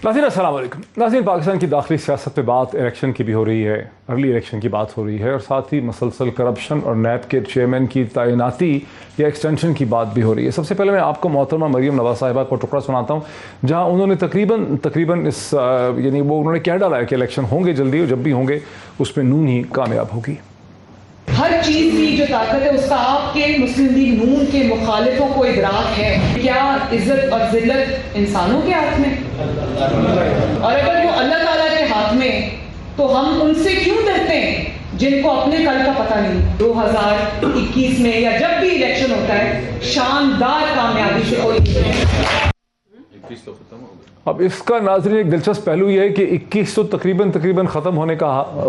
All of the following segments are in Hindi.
नाज़रीन अस्सलाम वालेकुम। नाज़रीन, पाकिस्तान की दाखिली सियासत पे बात इलेक्शन की भी हो रही है, अर्ली इलेक्शन की बात हो रही है और साथ ही मसलसल करप्शन और नैब के चेयरमैन की तैनाती या एक्सटेंशन की बात भी हो रही है। सबसे पहले मैं आपको मोहतरमा मरियम नवाज साहिबा को टुकड़ा सुनाता हूँ, जहाँ उन्होंने तकरीबन इस यानी वो उन्होंने क्या डाला है कि इलेक्शन होंगे जल्दी और जब भी होंगे उसमें नून ही कामयाब होगी। हर चीज की जो ताकत है उसका आपके मुस्लिम लीग नून के मुखालिफों को इदराक है। क्या इज्जत और जिल्लत इंसानों के हाथ में, और अगर वो अल्लाह ताला के हाथ में, तो हम उनसे क्यों डरते हैं जिनको अपने कल का पता नहीं। 2021 में या जब भी इलेक्शन होता है शानदार कामयाबी से कोई अब इसका नाज़रीन एक दिलचस्प पहलू यह है कि 21 तो तकरीबन ख़त्म होने का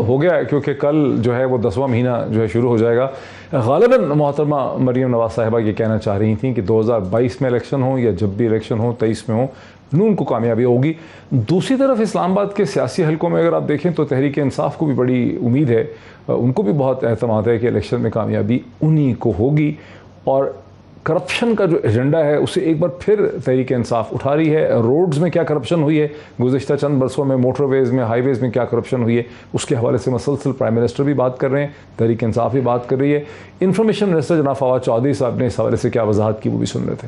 हो गया है, क्योंकि कल जो है वो 10वां महीना जो है शुरू हो जाएगा। ग़ालिबन मोहतरमा मरियम नवाज साहिबा ये कहना चाह रही थी कि 2022 में इलेक्शन हो या जब भी इलेक्शन हो 23 में हो, नून को कामयाबी होगी। दूसरी तरफ इस्लामाबाद के सियासी हलकों में अगर आप देखें तो तहरीक इंसाफ को भी बड़ी उम्मीद है, उनको भी बहुत एतमाद है कि इलेक्शन में कामयाबी उन्हीं को होगी। और करप्शन का जो एजेंडा है उसे एक बार फिर तहरीक इंसाफ उठा रही है। रोड्स में क्या करप्शन हुई है गुज़िश्ता चंद बरसों में, मोटरवेज़ में, हाईवेज़ में क्या करप्शन हुई है, उसके हवाले से मसलसल प्राइम मिनिस्टर भी बात कर रहे हैं, तहरीक इंसाफ भी बात कर रही है। इंफॉर्मेशन मिनिस्टर जनाब फवाद चौधरी साहब ने इस हवाले से क्या वजाहत की वो भी सुन रहे थे।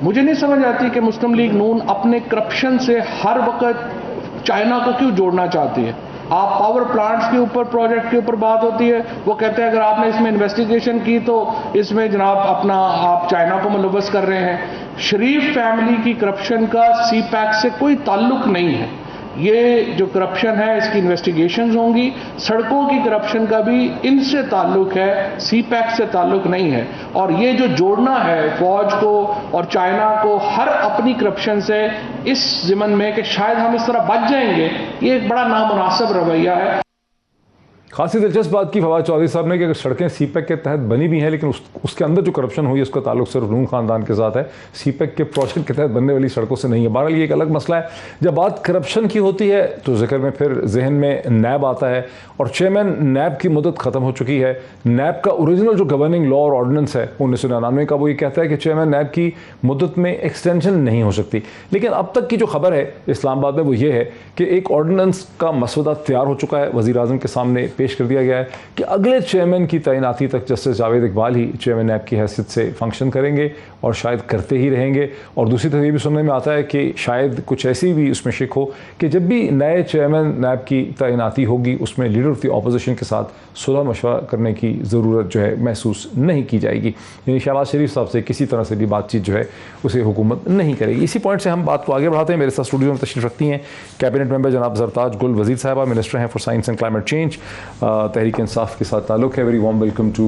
मुझे नहीं समझ आती कि मुस्लिम लीग नून अपने करप्शन से हर वक्त चाइना को क्यों जोड़ना चाहती है। आप पावर प्लांट्स के ऊपर, प्रोजेक्ट के ऊपर बात होती है, वो कहते हैं अगर आपने इसमें इन्वेस्टिगेशन की तो इसमें जनाब अपना आप चाइना को मुलव्वस कर रहे हैं। शरीफ फैमिली की करप्शन का सी पैक से कोई ताल्लुक नहीं है। ये जो करप्शन है इसकी इन्वेस्टिगेशंस होंगी। सड़कों की करप्शन का भी इनसे ताल्लुक है, सी पैक से ताल्लुक नहीं है। और ये जो जोड़ना है फौज को और चाइना को हर अपनी करप्शन से इस ज़िमन में कि शायद हम इस तरह बच जाएंगे, ये एक बड़ा नामुनासिब रवैया है। खासी दिलचस्प बात की फवाद चौधरी साहब ने कि अगर सड़कें सीपैक के तहत बनी भी हैं, लेकिन उसके अंदर जो करप्शन हुई है उसका ताल्लुक सिर्फ नून खानदान के साथ है, सीपैक के प्रोजेक्ट के तहत बनने वाली सड़कों से नहीं है। बहरहाल ये एक अलग मसला है। जब बात करप्शन की होती है तो जिक्र में फिर जहन में नैब आता है और चेयरमैन नैब की मुद्दत ख़त्म हो चुकी है। नैब का ओरिजिनल जो गवर्निंग लॉ और ऑर्डिनेंस है 1999 का, वो ये कहता है कि चेयरमैन नैब की मुद्दत में एक्सटेंशन नहीं हो सकती। लेकिन अब तक की जो खबर है इस्लामाबाद में वो ये है कि एक ऑर्डिनेंस का मसौदा तैयार हो चुका है, वज़ीर आज़म के सामने पेश कर दिया गया है कि अगले चेयरमैन की तैनाती तक जस्टिस जावेद इकबाल ही चेयरमैन नैब की हैसियत से फंक्शन करेंगे और शायद करते ही रहेंगे। और दूसरी तरफ ये भी सुनने में आता है कि शायद कुछ ऐसी भी उसमें शिक हो कि जब भी नए चेयरमैन नैब की तैनाती होगी उसमें लीडर ऑफ द अपोजिशन के साथ सुलह मशवरा करने की ज़रूरत जो है महसूस नहीं की जाएगी। यानी शहबाज शरीफ साहब से किसी तरह से भी बातचीत जो है उसे हुकूमत नहीं करेगी। इसी पॉइंट से हम बात को आगे बढ़ाते हैं। मेरे साथ स्टूडियो में तशरीफ़ रखती हैं कैबिनेट मेंबर जनाब ज़रताज गुल वज़ीर साहिबा, मिनिस्टर हैं for science and climate change, Tehreek Insaf के साथ ताल्लुक़ है। वेरी वार्म वेलकम टू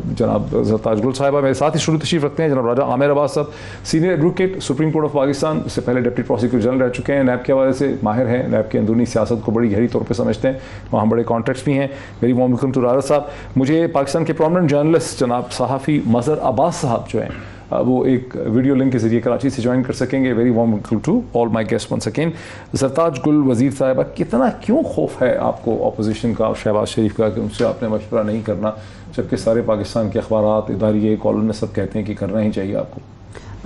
जनाब ज़रताज गुल साहिबा। मेरे साथ ही स्टूडियो तशरीफ़ रखते हैं जनाब राजा आमिर अब्बास साहब, senior advocate, supreme court of Pakistan, इससे पहले डिप्टी प्रोसिक्यूटर जनरल रह चुके हैं, नैब के हवाले से माहिर हैं, नैब की अंदरूनी सियासत को बड़ी गहरी तौर पर समझते हैं, वहाँ बड़े कॉन्टेक्ट्स भी हैं। वेरी वार्म वेलकम टू राजा साहब। मुझे पाकिस्तान के प्रोमिनेंट जर्नलिस्ट जनाब सहाफ़ी मज़हर अब्बास साहब जो हैं वो एक वीडियो लिंक के जरिए कराची से ज्वाइन कर सकेंगे। Very warm welcome to all my guest once again. Zartaj Gul वज़ीर साहिबा, कितना क्यों खौफ है आपको अपोजिशन का, शहबाज शरीफ का, कि उनसे आपने मशवरा नहीं करना, जबकि सारे पाकिस्तान के अखबारात, इदारे, कॉलम सब कहते हैं कि करना ही चाहिए आपको?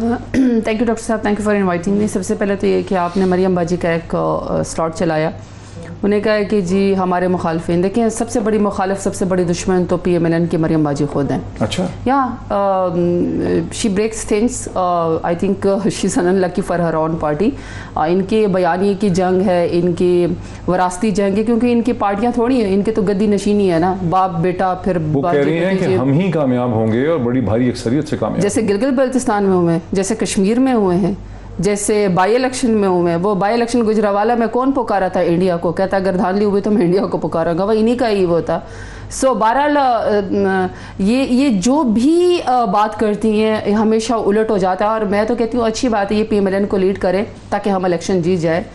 थैंक यू डॉक्टर साहब, thank you for inviting me. सबसे पहले तो ये कि आपने मरियम बाजी का एक स्लॉट चलाया, उन्हें कहा कि जी हमारे मुखालफिन, देखिए सबसे बड़ी मुखालिफ, सबसे बड़ी दुश्मन तो PMLN की मरियम बाजी खुद हैं। अच्छा, yeah she breaks things, I think she is unlucky for her own party. इनके बयानी की जंग है, इनकी वरासती जंग है, क्योंकि इनकी पार्टियां थोड़ी हैं, इनके तो गद्दी नशीनी है ना, बाप बेटा। फिर वो कह रही हैं कि हम ही कामयाब होंगे और बड़ी भारी अक्सरियत से कामयाब, जैसे गिलगित बल्तिस्तान में हुए, जैसे कश्मीर में हुए हैं, जैसे बाई इलेक्शन में हुए। वो बाई इलेक्शन गुजरावाला में कौन पुकारा था इंडिया को, कहता अगर धांधली हुई तो मैं इंडिया को पुकारूंगा, वह इन्हीं का ही वो था। सो बहरहाल ये जो भी बात करती हैं हमेशा उलट हो जाता है। और मैं तो कहती हूँ अच्छी बात है ये PMLN को लीड करें ताकि हम इलेक्शन जीत जाए।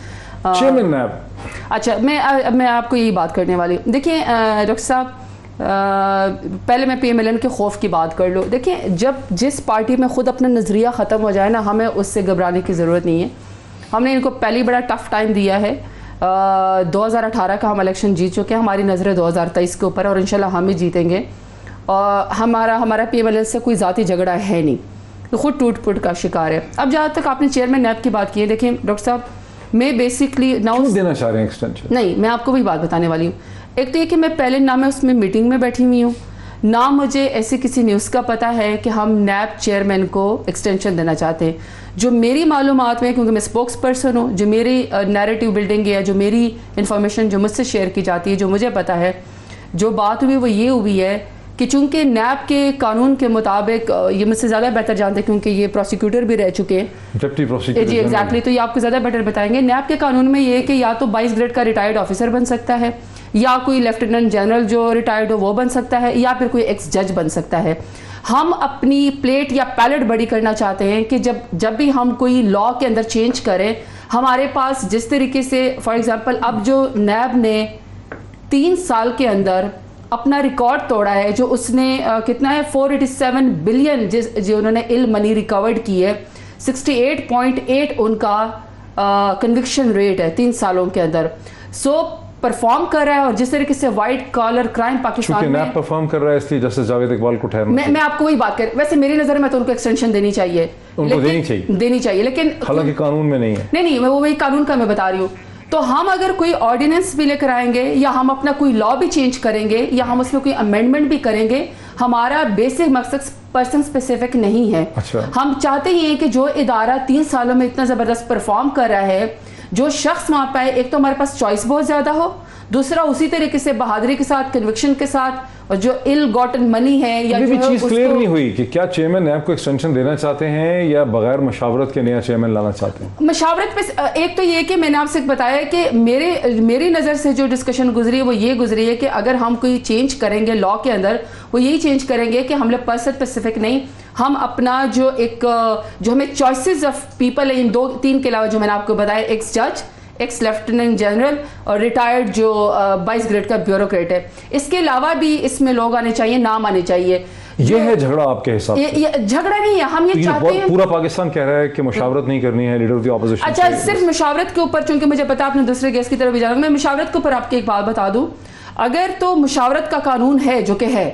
अच्छा, मैं आपको यही बात करने वाली। देखिए डॉक्टर साहब, पहले मैं PMLN के खौफ की बात कर लूँ। देखिए जब जिस पार्टी में ख़ुद अपना नज़रिया ख़त्म हो जाए ना, हमें उससे घबराने की ज़रूरत नहीं है। हमने इनको पहले बड़ा टफ़ टाइम दिया है। 2018 का हम इलेक्शन जीत चुके हैं, हमारी नज़रें 2023 के ऊपर है और इंशाल्लाह हम ही जीतेंगे। और हमारा PMLN से कोई ज़ाती झगड़ा है नहीं, तो खुद टूट फूट का शिकार है। अब जहाँ तक आपने चेयरमैन नैब की बात की है, देखिए डॉक्टर साहब मैं बेसिकली क्यों देना चाह रहे हैं एक्सटेंशन? नहीं, मैं आपको वही बात बताने वाली हूँ। एक तो ये कि मैं पहले ना मैं उसमें मीटिंग में बैठी हुई हूँ, ना मुझे ऐसे किसी न्यूज़ का पता है कि हम नैब चेयरमैन को एक्सटेंशन देना चाहते हैं। जो मेरी मालूमात में, क्योंकि मैं स्पोक्स पर्सन हूँ, जो मेरी नैरेटिव बिल्डिंग है, जो मेरी इंफॉर्मेशन जो मुझसे शेयर की जाती है, जो मुझे पता है, जो बात हुई वो ये हुई है कि चूंकि नैब के कानून के मुताबिक, ये मुझसे ज़्यादा बेहतर जानते हैं क्योंकि ये प्रोसिक्यूटर भी रह चुके हैं, डिप्टी प्रोसिक्यूटर जी एग्जैक्टली, तो ये आपको ज़्यादा बेटर बताएंगे। नैब के कानून में ये है कि या तो 22 ग्रेड का रिटायर्ड ऑफिसर बन सकता है, या कोई लेफ्टिनेंट जनरल जो रिटायर्ड हो वो बन सकता है, या फिर कोई एक्स जज बन सकता है। हम अपनी प्लेट या पैलेट बड़ी करना चाहते हैं कि जब भी हम कोई लॉ के अंदर चेंज करें, हमारे पास जिस तरीके से, फॉर एग्जांपल, अब जो नैब ने 3 साल के अंदर अपना रिकॉर्ड तोड़ा है, जो उसने कितना है 487 बिलियन जो उन्होंने इल मनी रिकवर्ड की है, 68.8 उनका कन्विक्शन रेट है 3 सालों के अंदर। सो परफॉर्म कर रहा है, और जिस तरीके से वाइट कॉलर क्राइम पाकिस्तान में परफॉर्म कर रहा है, इसलिए जस्टिस जावेद इकबाल को ठहरना। मैं आपको वही बात कर, वैसे मेरी नज़र में तो उनको एक्सटेंशन देनी चाहिए, उनको देनी चाहिए, लेकिन हालांकि कानून में नहीं है। नहीं, मैं वही कानून का मैं बता रही हूँ। तो हम अगर कोई ऑर्डिनेंस भी लेकर आएंगे, या हम अपना कोई लॉ भी चेंज करेंगे, या हम उसमें कोई अमेंडमेंट भी करेंगे, हमारा बेसिक मकसद पर्सन स्पेसिफिक नहीं है। अच्छा। हम चाहते ही हैं कि जो इदारा 3 सालों में इतना ज़बरदस्त परफॉर्म कर रहा है, जो शख्स वहाँ पे, एक तो हमारे पास चॉइस बहुत ज़्यादा हो, दूसरा उसी तरीके से बहादुरी के साथ, कन्विक्शन के साथ, और जो इल गॉटन मनी है, या अभी भी जो चीज क्लियर नहीं हुई कि क्या चेयरमैन नैब को एक्सटेंशन देना चाहते हैं या बगैर मशावरत के नया चेयरमैन लाना चाहते हैं। मशावरत पे एक तो ये कि मैंने आपसे बताया कि मेरी नज़र से जो डिस्कशन गुजरी है वो ये गुजरी है कि अगर हम कोई चेंज करेंगे लॉ के अंदर, वो यही चेंज करेंगे कि हम लोग पर्सन स्पेसिफिक नहीं, हम अपना जो हमें चॉइसेस ऑफ पीपल है इन 2-3 के अलावा, जो मैंने आपको बताया, एक्स जज, एक्स लेफ्टिनेंट जनरल और रिटायर्ड जो 22 ग्रेड का ब्यूरोक्रेट है, इसके अलावा भी इसमें लोग आने चाहिए, नाम आने चाहिए। ये है झगड़ा आपके हिसाब से? ये झगड़ा नहीं है, हम ये चाहते हैं, पूरा पाकिस्तान कह रहा है कि मुशावरत नहीं करनी है लीडर ऑफ द ऑपोजिशन। अच्छा, सिर्फ मुशावरत के ऊपर, चूंकि मुझे पता आपने दूसरे गेस्ट की तरफ भी जाना, मैं मुशावरत के ऊपर आपकी एक बात बता दूं। अगर तो मुशावरत का कानून है, जो कि है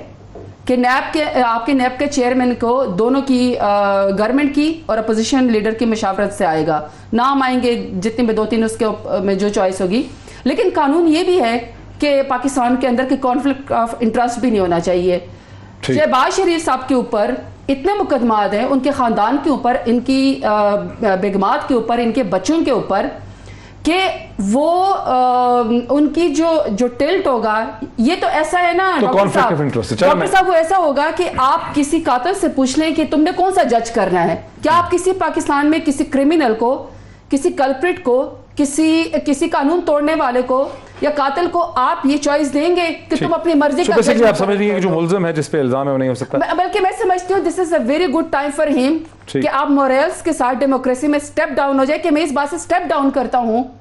कि आपके नैब के चेयरमैन को दोनों की, गवर्नमेंट की और अपोजिशन लीडर की मशावरत से आएगा, नाम आएंगे जितने भी 2-3 उसके में जो चॉइस होगी। लेकिन कानून ये भी है कि पाकिस्तान के अंदर के कॉन्फ्लिक्ट ऑफ इंटरेस्ट भी नहीं होना चाहिए। शहबाज शरीफ साहब के ऊपर इतने मुकदमात हैं, उनके ख़ानदान के ऊपर, इनकी बेगमात के ऊपर, इनके बच्चों के ऊपर, कि वो उनकी जो टिल्ट होगा, ये तो ऐसा है ना डॉक्टर साहब, वो ऐसा होगा कि आप किसी कातिल से पूछ लें कि तुमने कौन सा जज करना है। क्या आप किसी पाकिस्तान में किसी क्रिमिनल को, किसी कल्प्रिट को, किसी कानून तोड़ने वाले को या कातिल को आप ये चॉइस देंगे कि तुम अपनी मर्जी का? आप समझ रही हैं कि जो मुल्ज़िम है, जिस पे इल्जाम है, वो नहीं हो सकता। बल्कि मैं समझती हूँ this is a very good time for him कि आप मोरल्स के साथ डेमोक्रेसी में स्टेप डाउन हो जाए। कि मैं इस बात से स्टेप डाउन करता हूँ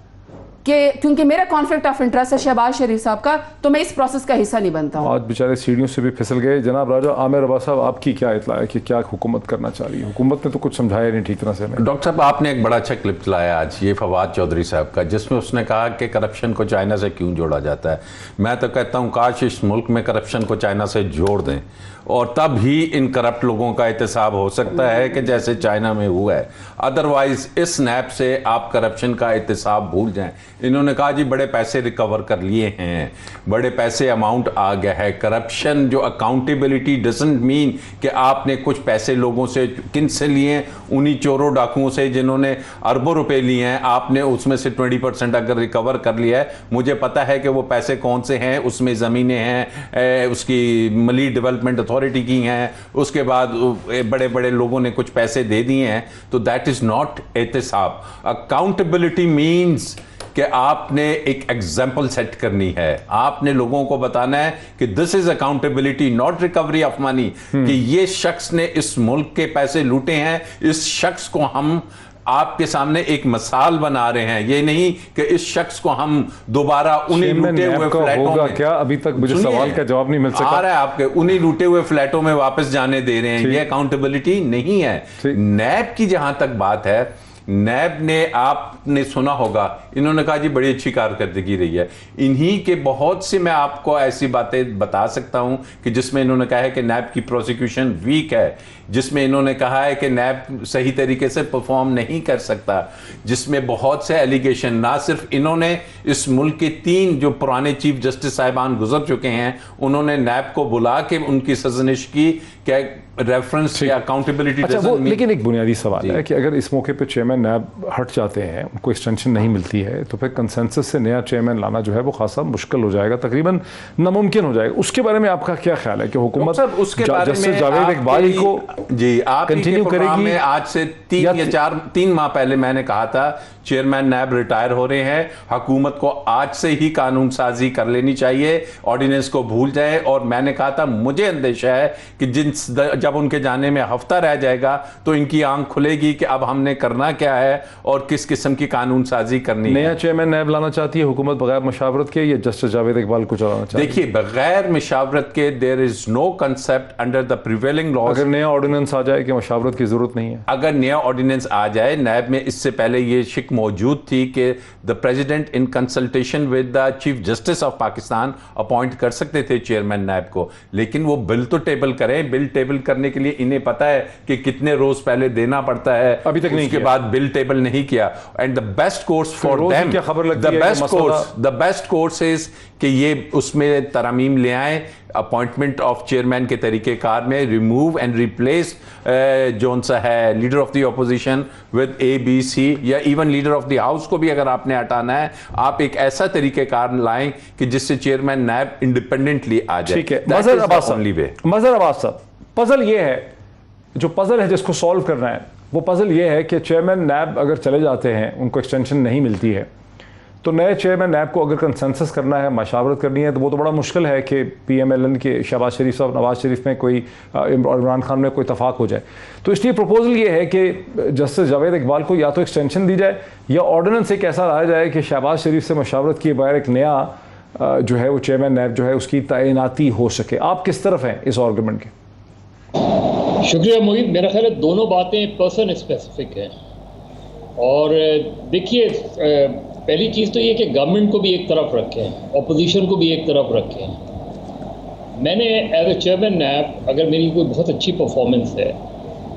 कि क्योंकि मेरा कॉन्फ्लिक्ट ऑफ इंटरेस्ट है शहबाज शरीफ साहब का, तो मैं इस प्रोसेस का हिस्सा नहीं बनता हूँ। आज बेचारे सीढ़ियों से भी फिसल गए। जनाब राजा आमिर अब्बास साहब, आपकी क्या इत्ला है कि क्या हुकूमत करना चाह रही है? हुकूमत ने तो कुछ समझाया नहीं ठीक तरह से। डॉक्टर साहब, आपने एक बड़ा अच्छा क्लिप चलाया आज, ये फवाद चौधरी साहब का, जिसमें उसने कहा कि करप्शन को चाइना से क्यों जोड़ा जाता है। मैं तो कहता हूँ काश इस मुल्क में करप्शन को चाइना से जोड़ दें, और तब ही इन करप्ट लोगों का एहतसाब हो सकता है कि जैसे चाइना में हुआ है। अदरवाइज इस स्नैप से आप करप्शन का एहतसाब भूल जाएं। इन्होंने कहा जी बड़े पैसे रिकवर कर लिए हैं, बड़े पैसे अमाउंट आ गया है। करप्शन जो अकाउंटेबिलिटी डजंट मीन कि आपने कुछ पैसे लोगों से किन से लिए, उन्हीं चोरों डाकुओं से जिन्होंने अरबों रुपए लिए हैं, आपने उसमें से 20% अगर रिकवर कर लिया है, मुझे पता है कि वो पैसे कौन से हैं, उसमें ज़मीनें हैं, उसकी मली डेवलपमेंट अथॉरिटी की हैं, उसके बाद बड़े बड़े लोगों ने कुछ पैसे दे दिए हैं, तो दैट इज नॉट एहतसाब। अकाउंटेबिलिटी मीन्स कि आपने एक एग्जाम्पल सेट करनी है, आपने लोगों को बताना है कि this is accountability, not recovery of money, कि ये शख्स ने इस मुल्क के पैसे लूटे हैं, इस शख्स को हम आपके सामने एक मिसाल बना रहे हैं। ये नहीं कि इस शख्स को हम दोबारा उन्हीं लूटे हुए फ्लैटों में, क्या अभी तक मुझे सवाल का जवाब नहीं मिल सका, आ रहा है आपके, उन्हीं लूटे हुए फ्लैटों में वापस जाने दे रहे हैं। ये अकाउंटेबिलिटी नहीं है। नैब की जहां तक बात है, नैब ने, आपने सुना होगा, इन्होंने कहा जी बड़ी अच्छी कारकर्दगी रही है। इन्हीं के बहुत से मैं आपको ऐसी बातें बता सकता हूं कि जिसमें इन्होंने कहा है कि नैब की प्रोसिक्यूशन वीक है, जिसमें इन्होंने कहा है कि नैब सही तरीके से परफॉर्म नहीं कर सकता, जिसमें बहुत से एलिगेशन, ना सिर्फ इन्होंने, इस मुल्क के 3 जो पुराने चीफ जस्टिस साहिबान गुजर चुके हैं, उन्होंने नैब को बुला के उनकी सजनिश की, क्या रेफरेंस या अकाउंटेबिलिटी। अच्छा, वो लेकिन एक बुनियादी सवाल है कि अगर इस मौके पे चेयरमैन नैब हट जाते हैं, उनको एक्सटेंशन नहीं मिलती है, तो फिर कंसेंसस से नया चेयरमैन लाना जो है वो खासा मुश्किल हो जाएगा, तकरीबन नामुमकिन हो जाएगा। उसके बारे में आपका क्या ख्याल है कि हुकूमत उसके बारे में जावेद इकबाल को जी आप कंटिन्यू करेगी? में आज से 3 माह पहले मैंने कहा था चेयरमैन नैब रिटायर हो रहे हैं, हुकूमत को आज से ही कानून साजी कर लेनी चाहिए, ऑर्डिनेंस को भूल जाए। और मैंने कहा था मुझे अंदेशा है कि जब उनके जाने में हफ्ता रह जाएगा तो इनकी आंख खुलेगी कि अब हमने करना क्या है और किस किस्म की कानून साजी करनी है। नया चेयरमैन नैब लाना चाहती है हुकूमत बगैर मशावरत के, या जस्टिस जावेद इकबाल को चलाना चाहती है? देखिए, बगैर मशावरत के there is no concept under the prevailing law. अगर नया ऑर्डिनेंस आ जाए कि मशावरत की जरूरत नहीं है, अगर नया ऑर्डिनेंस आ जाए, नैब में इससे पहले ये शिक मौजूद थी कि the president in consultation with the chief justice of Pakistan appoint कर सकते थे चेयरमैन नैब को, लेकिन वो बिल तो टेबल करें। बिल टेबल करने के लिए इन्हें पता है कि कितने रोज पहले देना पड़ता है, अभी तक नहीं उसके किया। बाद बिल टेबल नहीं किया। And the best course for rose them, क्या खबर लगती है कि द बेस्ट कोर्स इज कि ये उसमें तरमीम ले आए अपॉइंटमेंट ऑफ चेयरमैन के तरीकेकार में, रिमूव एंड रिप्लेस जोन सा है leader of the opposition with ABC, या even leader of the house को भी अगर आपने हटाना है, आप एक ऐसा तरीकेकार लाएं कि जिससे चेयरमैन नैब इंडिपेंडेंटली आ जाए। ठीक है। मजहर अब्बास साहब, पजल ये है, जो पजल है जिसको सॉल्व करना है, वो पजल ये है कि चेयरमैन नैब अगर चले जाते हैं, उनको एक्सटेंशन नहीं मिलती है, तो नए चेयरमैन नैब को अगर कंसेंसस करना है, मशावरत करनी है, तो वो तो बड़ा मुश्किल है कि PMLN के शहबाज शरीफ साहब, नवाज शरीफ में कोई, इमरान खान में कोई इतफाक हो जाए। तो इसलिए प्रपोजल ये है कि जस्टिस जावेद इकबाल को या तो एक्सटेंशन दी जाए, या ऑर्डिनेंस एक ऐसा लाया जाए कि शहबाज शरीफ से मशावरत किए बगैर एक नया जो है वो चेयरमैन नैब जो है उसकी तैनाती हो सके। आप किस तरफ हैं इस आर्गूमेंट के? शुक्रिया मोहित। मेरा ख्याल है दोनों बातें पर्सन स्पेसिफिक हैं। और देखिए, पहली चीज़ तो ये कि गवर्नमेंट को भी एक तरफ रखें, ऑपोजिशन को भी एक तरफ रखें। मैंने एज ए चेयरमैन नैब, अगर मेरी कोई बहुत अच्छी परफॉर्मेंस है,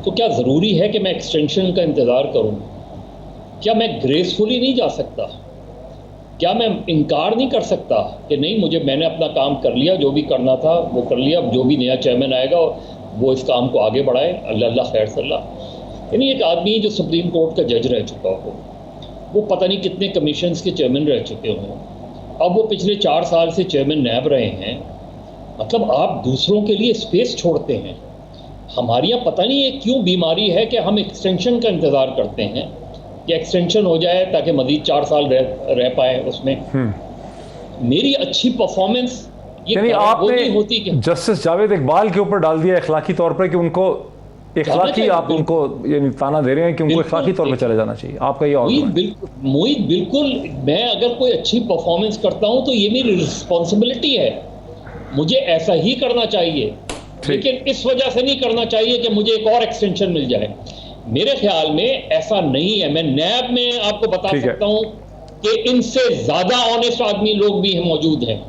तो क्या ज़रूरी है कि मैं एक्सटेंशन का इंतज़ार करूं? क्या मैं ग्रेसफुली नहीं जा सकता? क्या मैं इनकार नहीं कर सकता कि नहीं, मैंने अपना काम कर लिया, जो भी करना था वो कर लिया, जो भी नया चेयरमैन आएगा वो इस काम को आगे बढ़ाए, अल्लाह खैर सल्लाह। यानी एक आदमी जो सुप्रीम कोर्ट का जज रह चुका हो, वो पता नहीं कितने कमीशंस के चेयरमैन रह चुके हों, अब वो पिछले 4 साल से चेयरमैन नैब रहे हैं, मतलब आप दूसरों के लिए स्पेस छोड़ते हैं। हमारे यहाँ पता नहीं ये क्यों बीमारी है कि हम एक्सटेंशन का इंतज़ार करते हैं कि एक्सटेंशन हो जाए ताकि मज़ीद 4 साल रह पाए उसमें। मेरी अच्छी परफॉर्मेंस यानी आपने होती कि जस्टिस जावेद इकबाल के ऊपर डाल दिया इखलाकी तौर पर कि उनको इखलाकी, आप उनको यानी ताना दे रहे हैं कि उनको इखलाकी तौर पर चले जाना चाहिए। आपका ये मोहित, बिल्कुल, मैं अगर कोई अच्छी परफॉर्मेंस करता हूं तो ये मेरी रिस्पॉन्सिबिलिटी है, मुझे ऐसा ही करना चाहिए, लेकिन इस वजह से नहीं करना चाहिए कि मुझे एक और एक्सटेंशन मिल जाए। मेरे ख्याल में ऐसा नहीं है। मैं नैब में आपको बता सकता हूं कि इनसे ज्यादा ऑनेस्ट आदमी लोग भी मौजूद हैं,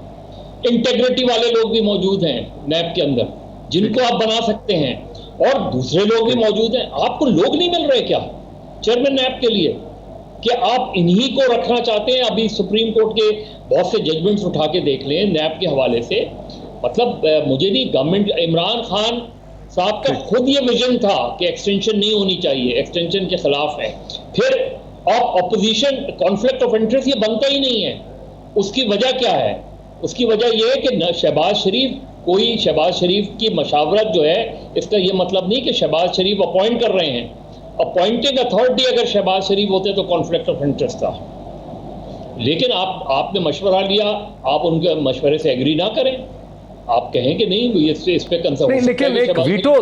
इंटेग्रिटी वाले लोग भी मौजूद हैं नैब के अंदर, जिनको आप बना सकते हैं, और दूसरे लोग भी मौजूद हैं। आपको लोग नहीं मिल रहे क्या चेयरमैन नैब के लिए, कि आप इन्हीं को रखना चाहते हैं? अभी सुप्रीम कोर्ट के बहुत से जजमेंट्स उठा के देख लें नैब के हवाले से। मतलब मुझे नहीं, गवर्नमेंट, इमरान खान साहब का खुद ये विजन था कि एक्सटेंशन नहीं होनी चाहिए, एक्सटेंशन के खिलाफ है। फिर ऑपोजिशन कॉन्फ्लिक्ट ऑफ इंटरेस्ट ये बनता ही नहीं है। उसकी वजह क्या है? उसकी वजह यह है कि शहबाज शरीफ की मशावरत जो है, इसका ये मतलब नहीं कि शहबाज शरीफ अपॉइंट कर रहे हैं। अपॉइंटिंग अथॉरिटी अगर शहबाज शरीफ होते तो कॉन्फ्लिक्ट ऑफ इंटरेस्ट था, लेकिन आपने मशवरा लिया, आप उनके मशवरे से एग्री ना करें, आप कहें कि नहीं इस पे कंसर्न नहीं, लेकिन एक वीटो,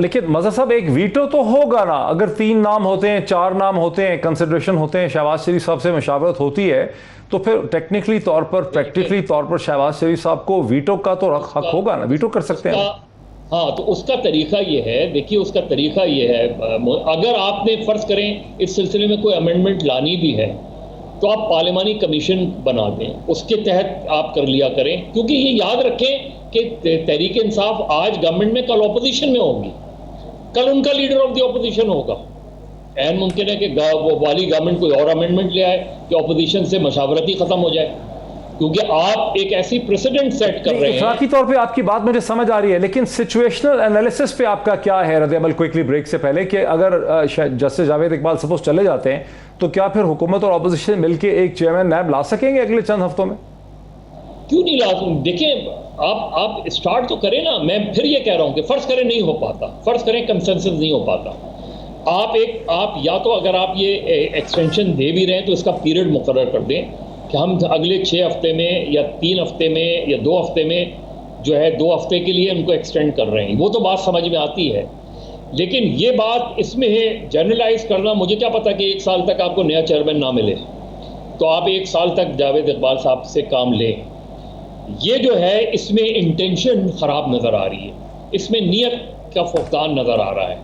लेकिन मज़हर साहब एक वीटो तो होगा ना। अगर 3 नाम होते हैं, 4 नाम होते हैं, कंसिडरेशन होते हैं, शहबाज शरीफ साहब से मशावरत होती है, तो फिर टेक्निकली तौर पर, प्रैक्टिकली तौर पर शहबाज शरीफ साहब को वीटो का तो हक होगा ना, वीटो कर सकते हैं। हाँ, तो उसका तरीका ये है, देखिए उसका तरीका ये है, अगर आपने फ़र्ज़ करें इस सिलसिले में कोई अमेंडमेंट लानी भी है तो आप पार्लिमानी कमीशन बना दें, उसके तहत आप कर लिया करें, क्योंकि ये याद रखें कि तहरीक इंसाफ आज गवर्नमेंट में, कल ऑपोजिशन में होगी, कल उनका लीडर ऑफ द ऑपोजिशन होगा। ऐन मुमकिन है कि वो वाली गवर्नमेंट कोई और अमेंडमेंट ले आए कि ऑपोजिशन से मशावरत ही ख़त्म हो जाए, क्योंकि आप एक ऐसी प्रेसिडेंट सेट कर रहे हैं। इखलाकी तौर पे आपकी बात मुझे समझ आ रही है, लेकिन सिचुएशनल एनालिसिस पे आपका क्या है रद्द-ए-अमल क्विकली ब्रेक से पहले, कि अगर जस्टिस जावेद इकबाल सपोज चले जाते हैं तो क्या फिर हुकूमत और ऑपोजिशन मिलकर एक चेयरमैन नैब ला सकेंगे अगले चंद हफ्तों में? क्यों नहीं ला? देखिए आप स्टार्ट तो करें ना। मैं फिर ये कह रहा हूं कि फर्ज करें नहीं हो पाता, फर्ज करें कंसेंसस नहीं हो पाता, आप या तो अगर आप ये एक्सटेंशन दे भी रहे हैं तो इसका पीरियड मुकर्रर कर दें कि हम अगले 6 हफ्ते में या 3 हफ्ते में या 2 हफ्ते में जो है 2 हफ्ते के लिए उनको एक्सटेंड कर रहे हैं। वो तो बात समझ में आती है, लेकिन ये बात इसमें है जनरलाइज करना। मुझे क्या पता कि 1 साल तक आपको नया चेयरमैन ना मिले, तो आप 1 साल तक जावेद इकबाल साहब से काम लें। ये जो है इसमें इंटेंशन ख़राब नज़र आ रही है, इसमें नीयत का फुकदान नज़र आ रहा है।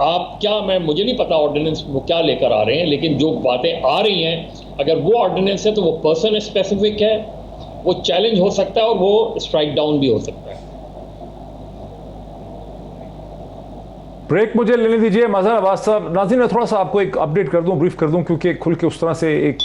आप क्या, मुझे नहीं पता ऑर्डिनेंस वो क्या लेकर आ रहे हैं, लेकिन जो बातें आ रही हैं, अगर वो ऑर्डिनेंस है तो वो पर्सन स्पेसिफिक है, वो चैलेंज हो सकता है और वो स्ट्राइक डाउन भी हो सकता है। ब्रेक मुझे लेने दीजिए मज़हर अब्बास साहब। नाज़रीन, मैं थोड़ा सा आपको एक अपडेट कर दूं, ब्रीफ कर दूं, क्योंकि खुल के उस तरह से एक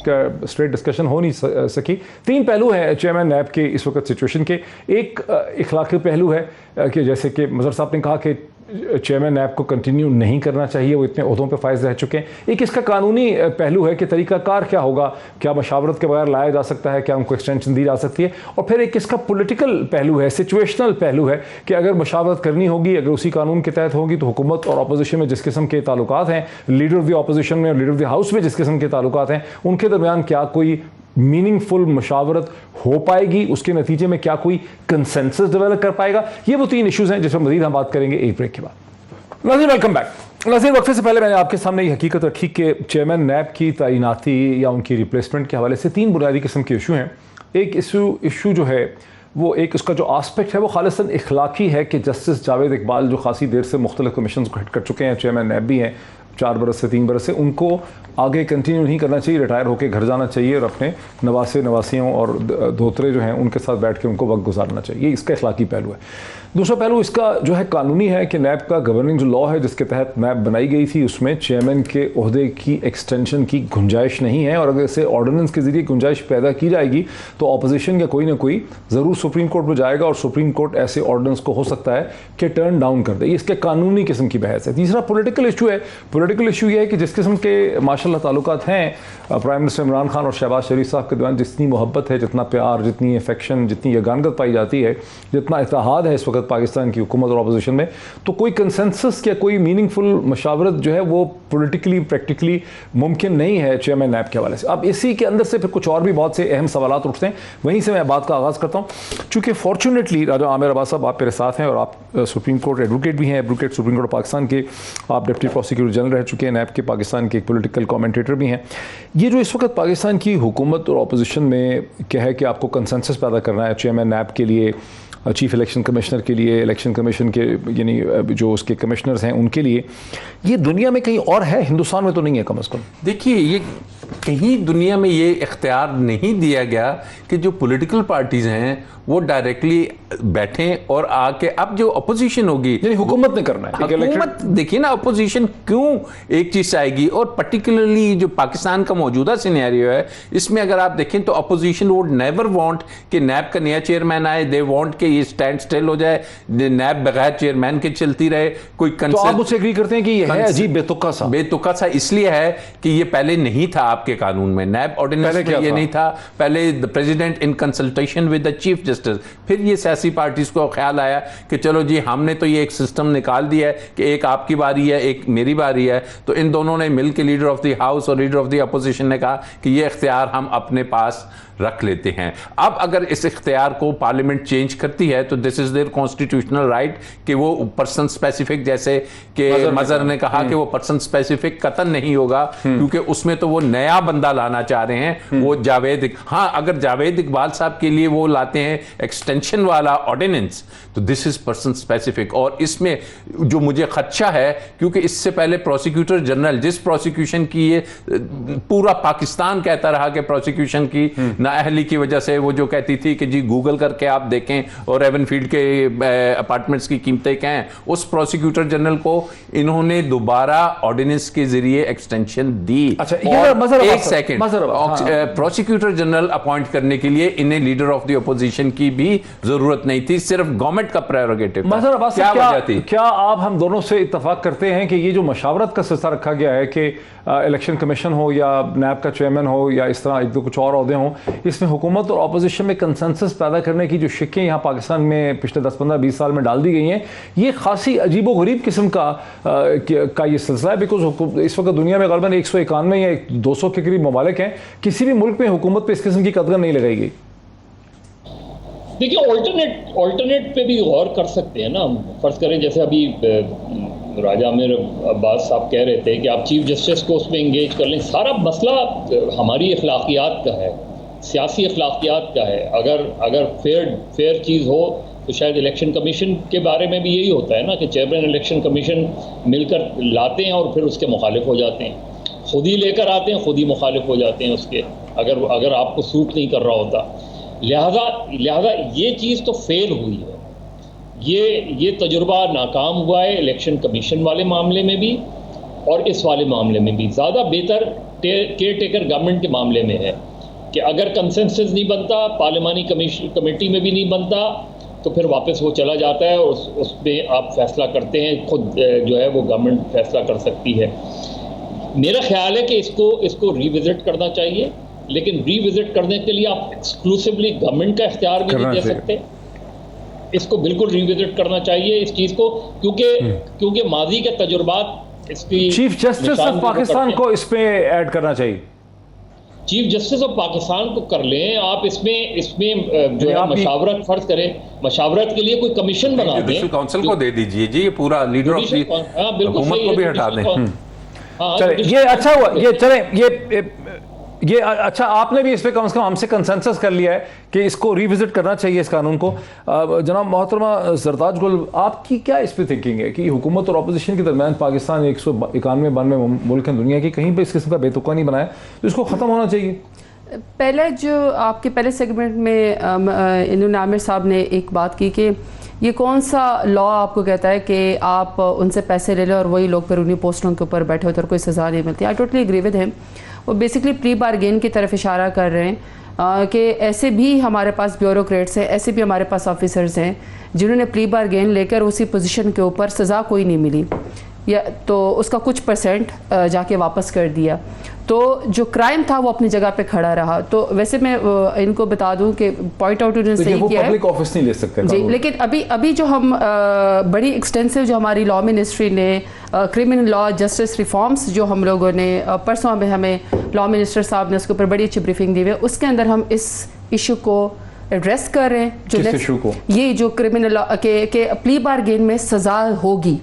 स्ट्रेट डिस्कशन हो नहीं सकी। 3 पहलू हैं चेयरमैन नैब के इस वक्त सिचुएशन के। एक इखलाकी पहलू है कि जैसे कि मज़हर साहब ने कहा कि चेयरमैन नैब को कंटिन्यू नहीं करना चाहिए, वो इतने ओहदों पे फाइज रह चुके हैं। एक इसका कानूनी पहलू है कि तरीक़ाकार क्या होगा, क्या मशावरत के बगैर लाया जा सकता है, क्या उनको एक्सटेंशन दी जा सकती है। और फिर एक इसका पॉलिटिकल पहलू है, सिचुएशनल पहलू है कि अगर मशावरत करनी होगी, अगर उसी कानून के तहत होगी, तो हुकूमत और अपोजिशन में जिस किस्म के ताल्लुकात हैं, लीडर ऑफ द अपोजिशन में और लीडर ऑफ द हाउस में जिस किस्म के ताल्लुकात हैं, उनके दरमियान क्या कोई मीनिंगफुल मशावरत हो पाएगी, उसके नतीजे में क्या कोई कंसेंसस डेवलप कर पाएगा। ये वो 3 इश्यूज़ हैं जिस पर मज़ीद हम बात करेंगे एक ब्रेक के बाद। नाज़रीन, वेलकम बैक। नाज़रीन, वक्फे से पहले मैंने आपके सामने ये हकीकत रखी कि चेयरमैन नैब की तैनाती या उनकी रिप्लेसमेंट के हवाले से 3 बुनियादी किस्म के इशू हैं। एक इशू जो है वो, एक उसका जो आस्पेक्ट है वो खालिसन इखलाकी है कि जस्टिस जावेद इकबाल जो खासी देर से मुख्तलिफ कमीशन को हिट कर चुके हैं, चेयरमैन नैब भी हैं 4 बरस से 3 बरस से, उनको आगे कंटिन्यू नहीं करना चाहिए, रिटायर होकर घर जाना चाहिए और अपने नवासियों और दोतरे जो हैं उनके साथ बैठ के उनको वक्त गुजारना चाहिए। ये इसका इखलाकी पहलू है। दूसरा पहलू इसका जो है कानूनी है कि नैब का गवर्निंग जो लॉ है जिसके तहत नैब बनाई गई थी, उसमें चेयरमैन के ओहदे की एक्सटेंशन की गुंजाइश नहीं है, और अगर इसे ऑर्डिनेंस के जरिए गुंजाइश पैदा की जाएगी तो ऑपोजिशन का कोई ना कोई ज़रूर सुप्रीम कोर्ट में जाएगा और सुप्रीम कोर्ट ऐसे ऑर्डिनेंस को हो सकता है कि टर्न डाउन कर दे। ये इसके कानूनी किस्म की बहस है। तीसरा पॉलिटिकल इशू है। पॉलिटिकल इशू ये है कि जिस किस्म के माशाल्लाह ताल्लुकात हैं प्राइम मिनिस्टर इमरान खान और शहबाज शरीफ साहब के दरमियान, जितनी मोहब्बत है, जितना प्यार, जितनी अफेक्शन, जितनी यगानगत पाई जाती है, जितना इत्तेहाद है इस वक्त पाकिस्तान की हुकूमत और अपोजिशन में, तो कोई कंसेंसस या कोई मीनिंगफुल मशावरत जो है वो पॉलिटिकली प्रैक्टिकली मुमकिन नहीं है चेयरमैन नैब के हवाले से। अब इसी के अंदर से फिर कुछ और भी बहुत से अहम सवालात उठते हैं, वहीं से मैं बात का आगाज़ करता हूँ। चूँकि फॉर्चुनेटली राजा आमिर अब्बास साहब आप मेरे साथ हैं और आप सुप्रीम कोर्ट एडवोकेट भी हैं, एडवोकेट सुप्रीम कोर्ट पाकिस्तान के, आप डिप्टी प्रोसिक्यूटर जनरल रह चुके हैं नैब के, पाकिस्तान के एक पॉलिटिकल कमेंटेटर भी हैं। ये जो इस वक्त पाकिस्तान की हुकूमत और अपोजिशन में क्या है कि आपको कंसेंसस पैदा करना है चेयरमैन नैब के लिए, चीफ इलेक्शन कमिश्नर के लिए, इलेक्शन कमीशन के यानी जो उसके कमिश्नर्स हैं उनके लिए, ये दुनिया में कहीं और है, हिंदुस्तान में तो नहीं है कम अज़ कम। देखिए, ये कहीं दुनिया में ये इख्तियार नहीं दिया गया कि जो पॉलिटिकल पार्टीज़ हैं वो डायरेक्टली बैठें और आके, अब जो अपोजिशन होगी, यानी हुकूमत ने करना है। हुकूमत, देखिए ना अपोजिशन क्यों एक चीज़ चाहेगी, और पर्टिकुलरली जो पाकिस्तान का मौजूदा सिनेरियो है इसमें अगर आप देखें तो अपोजिशन वुड नेवर वांट कि नैब का नया चेयरमैन आए, दे वांट कि ये स्टैंड स्टिल हो जाए, नैब बगैर चेयरमैन के चलती रहे। कोई तो आप मुझसे एग्री करते हैं कि ये है अजीब बेतुका सा इसलिए है कि ये पहले नहीं था आपके कानून में, नैब ऑर्डिनेंस में ये नहीं था। पहले the president in consultation with the chief justice, फिर ये सियासी पार्टीज को ख्याल आया कि चलो जी हमने तो ये एक सिस्टम निकाल दिया है कि एक आपकी बारी है एक मेरी बारी है, तो इन दोनों ने मिलकर लीडर ऑफ द हाउस और लीडर ऑफ द अपोजिशन ने कहा कि ये इख्तियार हम अपने पास रख लेते हैं। अब अगर इस इख्तियार को पार्लियामेंट चेंज करती है तो this is their constitutional right कि वो पर्सन स्पेसिफिक, जैसे कि मजहर ने कहा कि वो पर्सन स्पेसिफिक कतन नहीं होगा, क्योंकि उसमें तो वो नया बंदा लाना चाह रहे हैं, वो जावेद। हाँ, अगर जावेद इकबाल साहब के लिए वो लाते हैं एक्सटेंशन वाला ऑर्डिनेंस, तो दिस इज पर्सन स्पेसिफिक। और इसमें जो मुझे खदशा है, क्योंकि इससे पहले प्रोसिक्यूटर जनरल जिस प्रोसिक्यूशन की ये पूरा पाकिस्तान कहता रहा कि प्रोसिक्यूशन की नाअहली की वजह से, वो जो कहती थी कि जी गूगल करके आप देखें और रेवनफील्ड के अपार्टमेंट्स की कीमतें क्या हैं, उस प्रोसिक्यूटर जनरल को इन्होंने दोबारा ऑर्डिनेंस के जरिए एक्सटेंशन दी। अच्छा, ये एक सेकंड, प्रोसिक्यूटर जनरल अपॉइंट करने के लिए इन्हें लीडर ऑफ द ऑपोजिशन की भी जरूरत नहीं थी, सिर्फ गवर्नमेंट का प्रेरोगेटिव था। क्या वजह थी? क्या आप हम दोनों से इत्तेफाक करते हैं कि ये जो मशावरत का सिलसिला रखा गया है कि इलेक्शन कमीशन हो या नैब का चेयरमैन हो या इस तरह एक दो कुछ और ओहदे हों, इसमें हुकूमत और अपोजिशन में कंसेंसस पैदा करने की जो शिकें यहाँ पाकिस्तान में पिछले 10, 15, 20 साल में डाल दी गई हैं, ये खासी अजीबोगरीब किस्म का ये सिलसिला है। बिकॉज इस वक्त दुनिया में गलबन 191 या 200 के करीब ममालिक हैं, किसी भी मुल्क में हुकूमत पर इस किस्म की कदर नहीं लगाई गई। देखिए, ऑल्टरनेट पे भी गौर कर सकते हैं ना। फर्ज करें जैसे अभी राजा आमिर अब्बास साहब कह रहे थे कि आप चीफ जस्टिस को उसमें इंगेज कर लें। सारा मसला हमारी अखलाकियात का है, सियासी अखलाकियात का है। अगर फेयर चीज़ हो तो शायद इलेक्शन कमीशन के बारे में भी यही होता है ना कि चेयरमैन इलेक्शन कमीशन मिलकर लाते हैं और फिर उसके मुखालिफ हो जाते हैं, खुद ही लेकर आते हैं, खुद ही मुखालिफ हो जाते हैं उसके, अगर आपको सूट नहीं कर रहा होता। लिहाजा ये चीज़ तो फेल हुई है। ये तजुर्बा नाकाम हुआ है इलेक्शन कमीशन वाले मामले में भी और इस वाले मामले में भी। ज़्यादा बेहतर केयर टेकर गवर्नमेंट के मामले में है कि अगर कंसेंसस नहीं बनता, पार्लिमानी कमेटी में भी नहीं बनता, तो फिर वापस वो चला जाता है और उसमें आप फैसला करते हैं, खुद जो है वो गवर्नमेंट फैसला कर सकती है। मेरा ख्याल है कि इसको रिविज़िट करना चाहिए, लेकिन रिविज़िट करने के लिए आप एक्सक्लूसिवली गवर्नमेंट का इख्तियार भी नहीं दे सकते। इसको बिल्कुल रिविज़िट करना चाहिए इस चीज़ को, क्योंकि माजी के तजुर्बात इसकी। चीफ जस्टिस ऑफ पाकिस्तान को इस पे ऐड करना चाहिए। चीफ जस्टिस ऑफ पाकिस्तान को कर लें आप, इसमें जो है मशावरत, फर्ज करें मशावरत के लिए कोई कमीशन बना दें, जुडिशल काउंसिल को दे दीजिए जी, ये पूरा लीडर ऑफ द हुकूमत को भी हटा दें। चले, ये अच्छा हुआ, ये चले, ये अच्छा, आपने भी इस पे कम से कम हमसे कंसेंसस कर लिया है कि इसको रिविजिट करना चाहिए इस कानून को। जनाब मोहतरमा जरदाज गुल, आपकी क्या इस पे थिंकिंग है कि हुकूमत और अपोजिशन के दरमियान पाकिस्तान 191 मुल्क हैं दुनिया की, कहीं पे इस किस्म का बेतुका नहीं बनाया, तो इसको ख़त्म होना चाहिए? पहले जो आपके पहले सेगमेंट में इन्होंने आमिर साहब ने एक बात की कि ये कौन सा लॉ आपको कहता है कि आप उनसे पैसे ले लें और वही लोग फिर उन्हीं पोस्टों के ऊपर बैठे होते और कोई सज़ा नहीं मिलती। I totally agree with him. वो बेसिकली प्री बारगेन की तरफ इशारा कर रहे हैं कि ऐसे भी हमारे पास ब्यूरोक्रेट्स हैं, ऐसे भी हमारे पास ऑफिसर्स हैं जिन्होंने प्री बारगेन लेकर उसी पोजीशन के ऊपर सज़ा कोई नहीं मिली या तो उसका कुछ परसेंट जाके वापस कर दिया, तो जो क्राइम था वो अपनी जगह पे खड़ा रहा। तो वैसे मैं इनको बता दूं कि पॉइंट आउट उन्होंने सही किया है, पब्लिक ऑफिस नहीं ले सकते जी, लेकिन अभी जो हम बड़ी एक्सटेंसिव जो हमारी लॉ मिनिस्ट्री ने क्रिमिनल लॉ जस्टिस रिफॉर्म्स जो हम लोगों ने परसों में हमें लॉ मिनिस्टर साहब ने उसके ऊपर बड़ी अच्छी ब्रीफिंग दी हुई है, उसके अंदर हम इस इशू को एड्रेस कर रहे हैं। जो इशू को, ये जो क्रिमिनल लॉ के प्ली बारगेन में सजा होगी,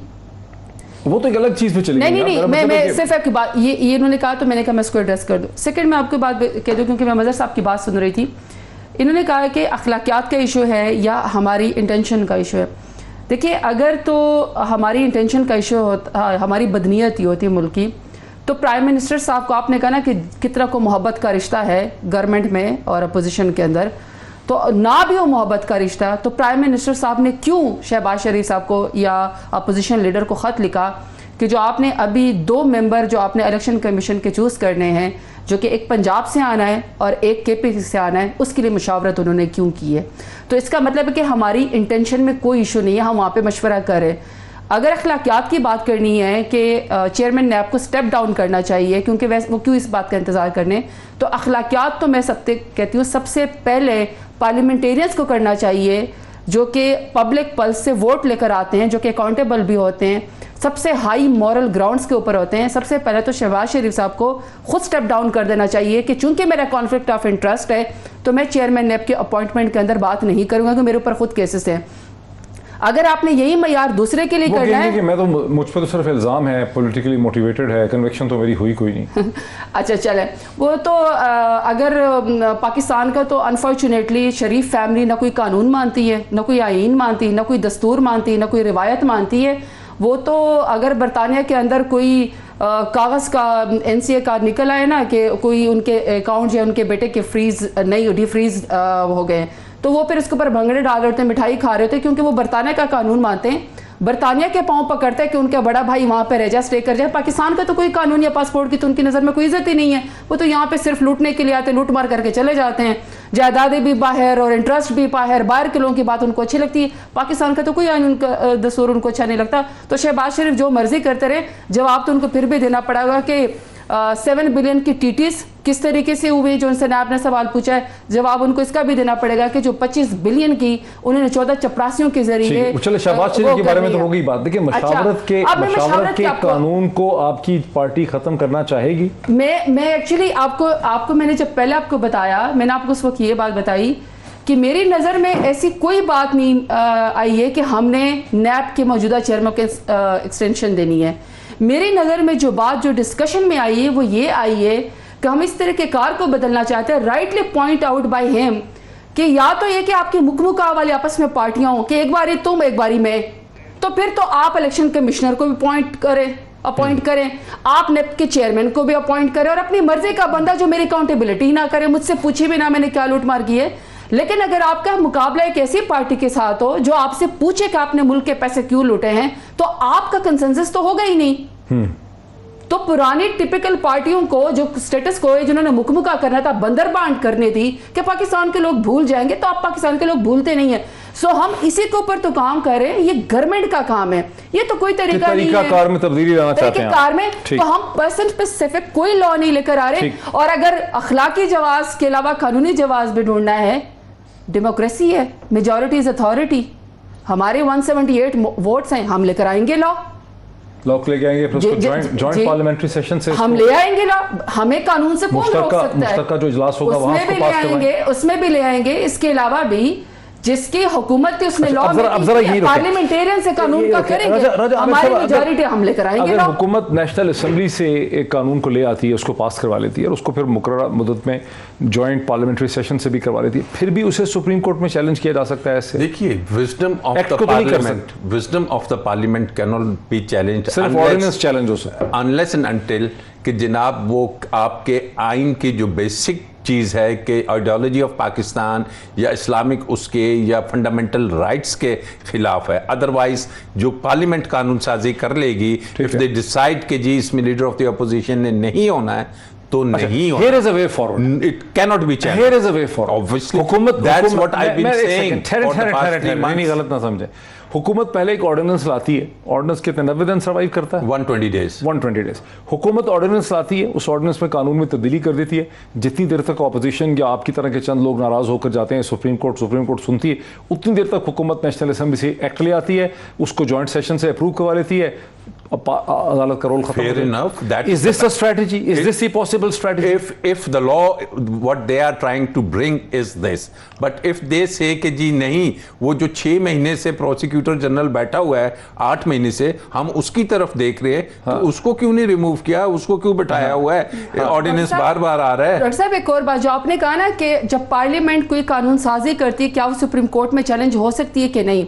वो तो एक अलग चीज पे चली गई। नहीं, मैं सिर्फ आपकी बात ये इन्होंने कहा तो मैंने कहा मैं इसको एड्रेस कर दूं। सेकंड मैं आपकी बात कह दूं क्योंकि मैं मज़हर साहब की बात सुन रही थी। इन्होंने कहा कि अखलाकियात का इशू है या हमारी इंटेंशन का इशू है। देखिए, अगर तो हमारी इंटेंशन का इशू होता, हमारी बदनीयत ही होती मुल्क की, तो प्राइम मिनिस्टर साहब को आपने कहा ना कि कितना को मोहब्बत का रिश्ता है गवर्नमेंट में और अपोजिशन के अंदर, तो ना भी हो मोहब्बत का रिश्ता, तो प्राइम मिनिस्टर साहब ने क्यों शहबाज शरीफ साहब को या अपोजिशन लीडर को ख़त लिखा कि जो आपने अभी 2 मेंबर जो आपने इलेक्शन कमीशन के चूज़ करने हैं, जो कि एक पंजाब से आना है और एक KP से आना है, उसके लिए मुशावरत उन्होंने क्यों की है? तो इसका मतलब है कि हमारी इंटेंशन में कोई इशू नहीं है, हम वहाँ पे मशवरा करें। अगर अखलाकियात की बात करनी है कि चेयरमैन नैब को स्टेप डाउन करना चाहिए क्योंकि वैसे वो क्यों इस बात का इंतज़ार करने, तो अखलाकियात तो मैं कहती हूँ सबसे पहले पार्लियामेंटेरियंस को करना चाहिए जो कि पब्लिक पल्स से वोट लेकर आते हैं, जो कि अकाउंटेबल भी होते हैं, सबसे हाई मॉरल ग्राउंड्स के ऊपर होते हैं। सबसे पहले तो शहबाज शरीफ साहब को खुद स्टेप डाउन कर देना चाहिए कि चूंकि मेरा कॉन्फ्लिक्ट ऑफ इंटरेस्ट है तो मैं चेयरमैन नैब के अपॉइंटमेंट के अंदर बात नहीं करूँगा कि मेरे ऊपर खुद केसेस हैं। अगर आपने यही मयार दूसरे के लिए वो करना कहेंगे है कि मैं तो मुझ पर तो सिर्फ इल्ज़ाम है, पॉलिटिकली मोटिवेटेड है, कन्विक्शन तो मेरी हुई कोई नहीं। अच्छा चले, वो तो अगर पाकिस्तान का तो अनफॉर्चुनेटली शरीफ फैमिली ना कोई कानून मानती है, ना कोई आईन मानती, ना कोई दस्तूर मानती, ना कोई रिवायत मानती है। वो तो अगर बरतानिया के अंदर कोई कागज़ का NCA कार्ड निकल आए ना कि कोई उनके अकाउंट या उनके बेटे के फ्रीज नहीं डिफ्रीज हो गए, तो वो फिर उसके ऊपर भंगड़े डाल रहे होते, मिठाई खा रहे होते, क्योंकि वो बरतानिया का कानून मानते हैं, बरतानिया के पांव पकड़ते हैं कि उनका बड़ा भाई वहाँ पे रह जाए, स्टे कर जाए। पाकिस्तान का तो कोई कानून या पासपोर्ट की तो उनकी नज़र में कोई इज्जत ही नहीं है। वो तो यहाँ पे सिर्फ लूटने के लिए आते, लूट मार करके चले जाते हैं, जायदादें भी बाहर और इंटरेस्ट भी बाहर के लोगों की बात उनको अच्छी लगती है। पाकिस्तान का तो कोई आइन उनका दस्तूर उनको अच्छा नहीं लगता। तो शहबाज शरीफ जो मर्जी करते रहे, जवाब तो उनको फिर भी देना पड़ेगा कि 7 बिलियन की टीटीस किस तरीके से हुई, जो उनसे आपने सवाल पूछा है, जवाब उनको इसका भी देना पड़ेगा कि जो 25 बिलियन की उन्होंने 14 चपरासियों के जरिए। चलो शहबाज शरीफ के बारे में तो हो गई बात। देखिए मशावरत के कानून को आपकी पार्टी खत्म करना चाहेगी? मैं एक्चुअली आपको मैंने जब पहले आपको बताया, मैंने आपको उस वक्त ये बात बताई कि मेरी नज़र में ऐसी कोई बात नहीं आई है कि हमने नैब के मौजूदा चेयरमैन को एक्सटेंशन देनी है। मेरी नज़र में जो बात जो डिस्कशन में आई है वो ये आई है कि हम इस तरह के कार को बदलना चाहते हैं। Rightly point out by him कि या तो ये कि आपकी मुकमुका वाली आपस में पार्टियां हो कि एक बारी तुम एक बारी मैं, तो फिर तो आप इलेक्शन कमिश्नर को भी अपॉइंट करें, आप नेप के चेयरमैन को भी अपॉइंट करें, और अपनी मर्जी का बंदा जो मेरी अकाउंटेबिलिटी ना करे, मुझसे पूछे भी ना मैंने क्या लूट मार की है। लेकिन अगर आपका मुकाबला एक ऐसी पार्टी के साथ हो जो आपसे पूछे कि आपने मुल्क के पैसे क्यों लूटे हैं, तो आपका कंसेंसस तो होगा ही नहीं। तो पुरानी टिपिकल पार्टियों को जो स्टेटस को जिन्होंने मुकमुका करना था, बंदर बांट करने थी कि पाकिस्तान के लोग भूल जाएंगे, तो आप पाकिस्तान के लोग भूलते नहीं है। सो हम इसी के ऊपर तो काम कर रहे हैं, ये गवर्नमेंट का काम है, ये तो कोई तरीका नहीं है। कार में तब्दीली लाना चाहते हैं कार में, तो हम पर्सन स्पेसिफिक कोई लॉ नहीं लेकर आ रहे। और अगर अखलाकी जवाज के अलावा कानूनी जवाज भी ढूंढना है, डेमोक्रेसी है, मेजॉरिटी इज अथॉरिटी, हमारे 178 वोट्स हैं, हम लेकर आएंगे लॉ लेके आएंगे, फिर उसको जॉइंट पार्लियामेंट्री सेशन से हम ले आएंगे लॉ। हमें कानून से कौन रोक सकता है? मुश्तरका जो इजलास होगा वहां उसमें भी ले आएंगे, उसमें भी ले आएंगे। इसके अलावा भी जिसकी हुकूमत थी उसमें लॉ पार्लियामेंटेरियन से कानून का करेंगे, हमारी मेजॉरिटी हम लेकर आएंगे। अगर हुकूमत नेशनल असेंबली से एक कानून को ले आती है, उसको पास करवा लेती है और उसको फिर मुकर्रर मुद्दत में जॉइंट पार्लियामेंट्री सेशन से भी करवा लेती है, फिर भी उसे सुप्रीम कोर्ट में चैलेंज किया जा सकता है। ऐसे देखिए, wisdom of the parliament can not be challenged, सिर्फ ऑर्डिनेंस चैलेंज हो सकता है अनलेस एंड अनटिल कि जनाब वो आपके आइन की जो बेसिक चीज़ है कि आइडियोलॉजी ऑफ पाकिस्तान या इस्लामिक उसके या फंडामेंटल राइट्स के खिलाफ है। अदरवाइज जो पार्लियामेंट कानून साजी कर लेगी, इफ दे डिसाइड कि जी इसमें लीडर ऑफ द अपोजिशन ने नहीं होना है तो नहीं होना। Here is a way forward. It cannot be changed. Here is a way forward. Obviously, हुकूमत, that's what I've been saying. नहीं गलत ना समझे, हुकूमत पहले एक ऑर्डिनेंस लाती है, ऑर्डिनेंस कितने 90 दिन सर्वाइव करता है? 120 days. 120 डेज। हुकूमत ऑर्डिनेंस लाती है, उस ऑर्डिनेंस में कानून में तब्दीली कर देती है। जितनी देर तक ऑपोजिशन या आपकी तरह के चंद लोग नाराज होकर जाते हैं, सुप्रीम कोर्ट सुनती है, उतनी देर तक हुकूमत नेशनल असेंबली से एक्ट ले आती है, उसको जॉइंट सेशन से अप्रूव करवा लेती है, अदालत का रोल खत्म। Fair enough. Is this a strategy? Is this a possible strategy? If the law what they are trying to bring is this, but if they say कि जी नहीं, वो जो 6 महीने से प्रोसिक्यूटर जनरल बैठा हुआ है, 8 महीने से हम उसकी तरफ देख रहे हैं, तो उसको क्यों नहीं रिमूव किया, उसको क्यों बिठाया हुआ है? ऑर्डिनेंस बार बार आ रहा है। डॉक्टर साहब, एक और बात जो आपने कहा ना कि जब पार्लियामेंट कोई कानून साजी करती है, क्या वो सुप्रीम कोर्ट में चैलेंज हो सकती है कि नहीं?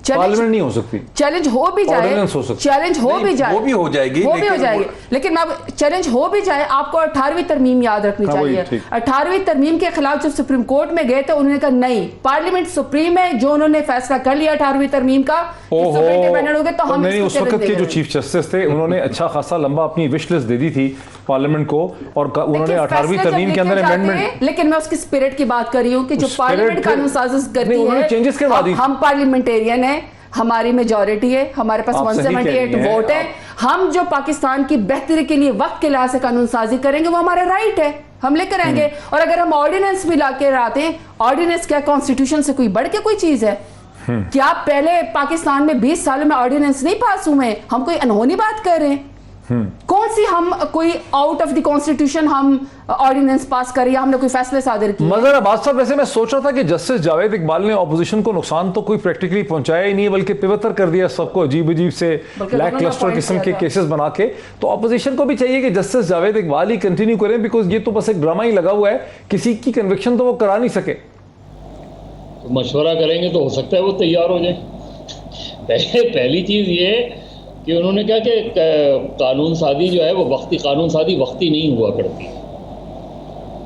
पार्लियामेंट नहीं हो सकती, चैलेंज हो भी जाए, चैलेंज हो भी जाए, वो भी हो जाएगी, वो भी हो जाएगी, लेकिन चैलेंज हो भी जाए, आपको 18वीं तरमीम याद रखनी चाहिए। 18वीं तरमीम के खिलाफ जब सुप्रीम कोर्ट में गए थे, उन्होंने कहा नहीं, पार्लियामेंट सुप्रीम है, जो उन्होंने फैसला कर लिया 18वीं तरमीम का, इंडिपेंडेंट हो गए, तो हम उस वक्त के जो चीफ जस्टिस थे उन्होंने अच्छा खासा लंबा अपनी विश लिस्ट दे दी थी पार्लियामेंट को, और उन्होंने 18वीं तरमीम के अंदर अमेंडमेंट, लेकिन मैं उसकी स्पिरिट की बात कर रही हूँ कि जो पार्लियामेंट कानून साजिश करती है, चेंजेस करवा दी। हम पार्लियामेंटेरियन है, हमारी मेजॉरिटी है, हमारे पास 178 वोट है, हम जो पाकिस्तान की बेहतरी के लिए वक्त के लिहाज से कानून साजी करेंगे वो हमारा राइट है, हम लेकर आएंगे। और अगर हम ऑर्डिनेंस भी लाके आते हैं, ऑर्डिनेंस क्या कॉन्स्टिट्यूशन से कोई बढ़ के कोई चीज है? क्या पहले पाकिस्तान में 20 सालों में ऑर्डिनेंस नहीं पास हुए? हम कोई अनहोनी बात कर रहे हैं? कौन सी हम कोई आउट ऑफ द कॉन्स्टिट्यूशन हम ऑर्डिनेंस पास करें या हमने कोई फैसले सादर किए? मजर अब्बास साहब, वैसे मैं सोच रहा था कि जस्टिस जावेद इकबाल ने ऑपोजिशन को नुकसान तो कोई प्रैक्टिकली पहुंचाया ही नहीं है, बल्कि पिवतर कर दिया सबको अजीब अजीब से लैक क्लस्टर किस्म के केसेस बना के। तो ऑपोजिशन को भी चाहिए कि जस्टिस जावेद इकबाल ही कंटिन्यू करें, बिकॉज ये तो बस एक ड्रामा ही लगा हुआ है, किसी की कन्विक्शन तो वो करा नहीं सके। तो मशवरा करेंगे तो हो सकता है वो तैयार हो जाए। पहली चीज़ ये कि उन्होंने कहा कि कानून साजी जो है वो वक्ती कानून साजी वक्ती नहीं हुआ करती।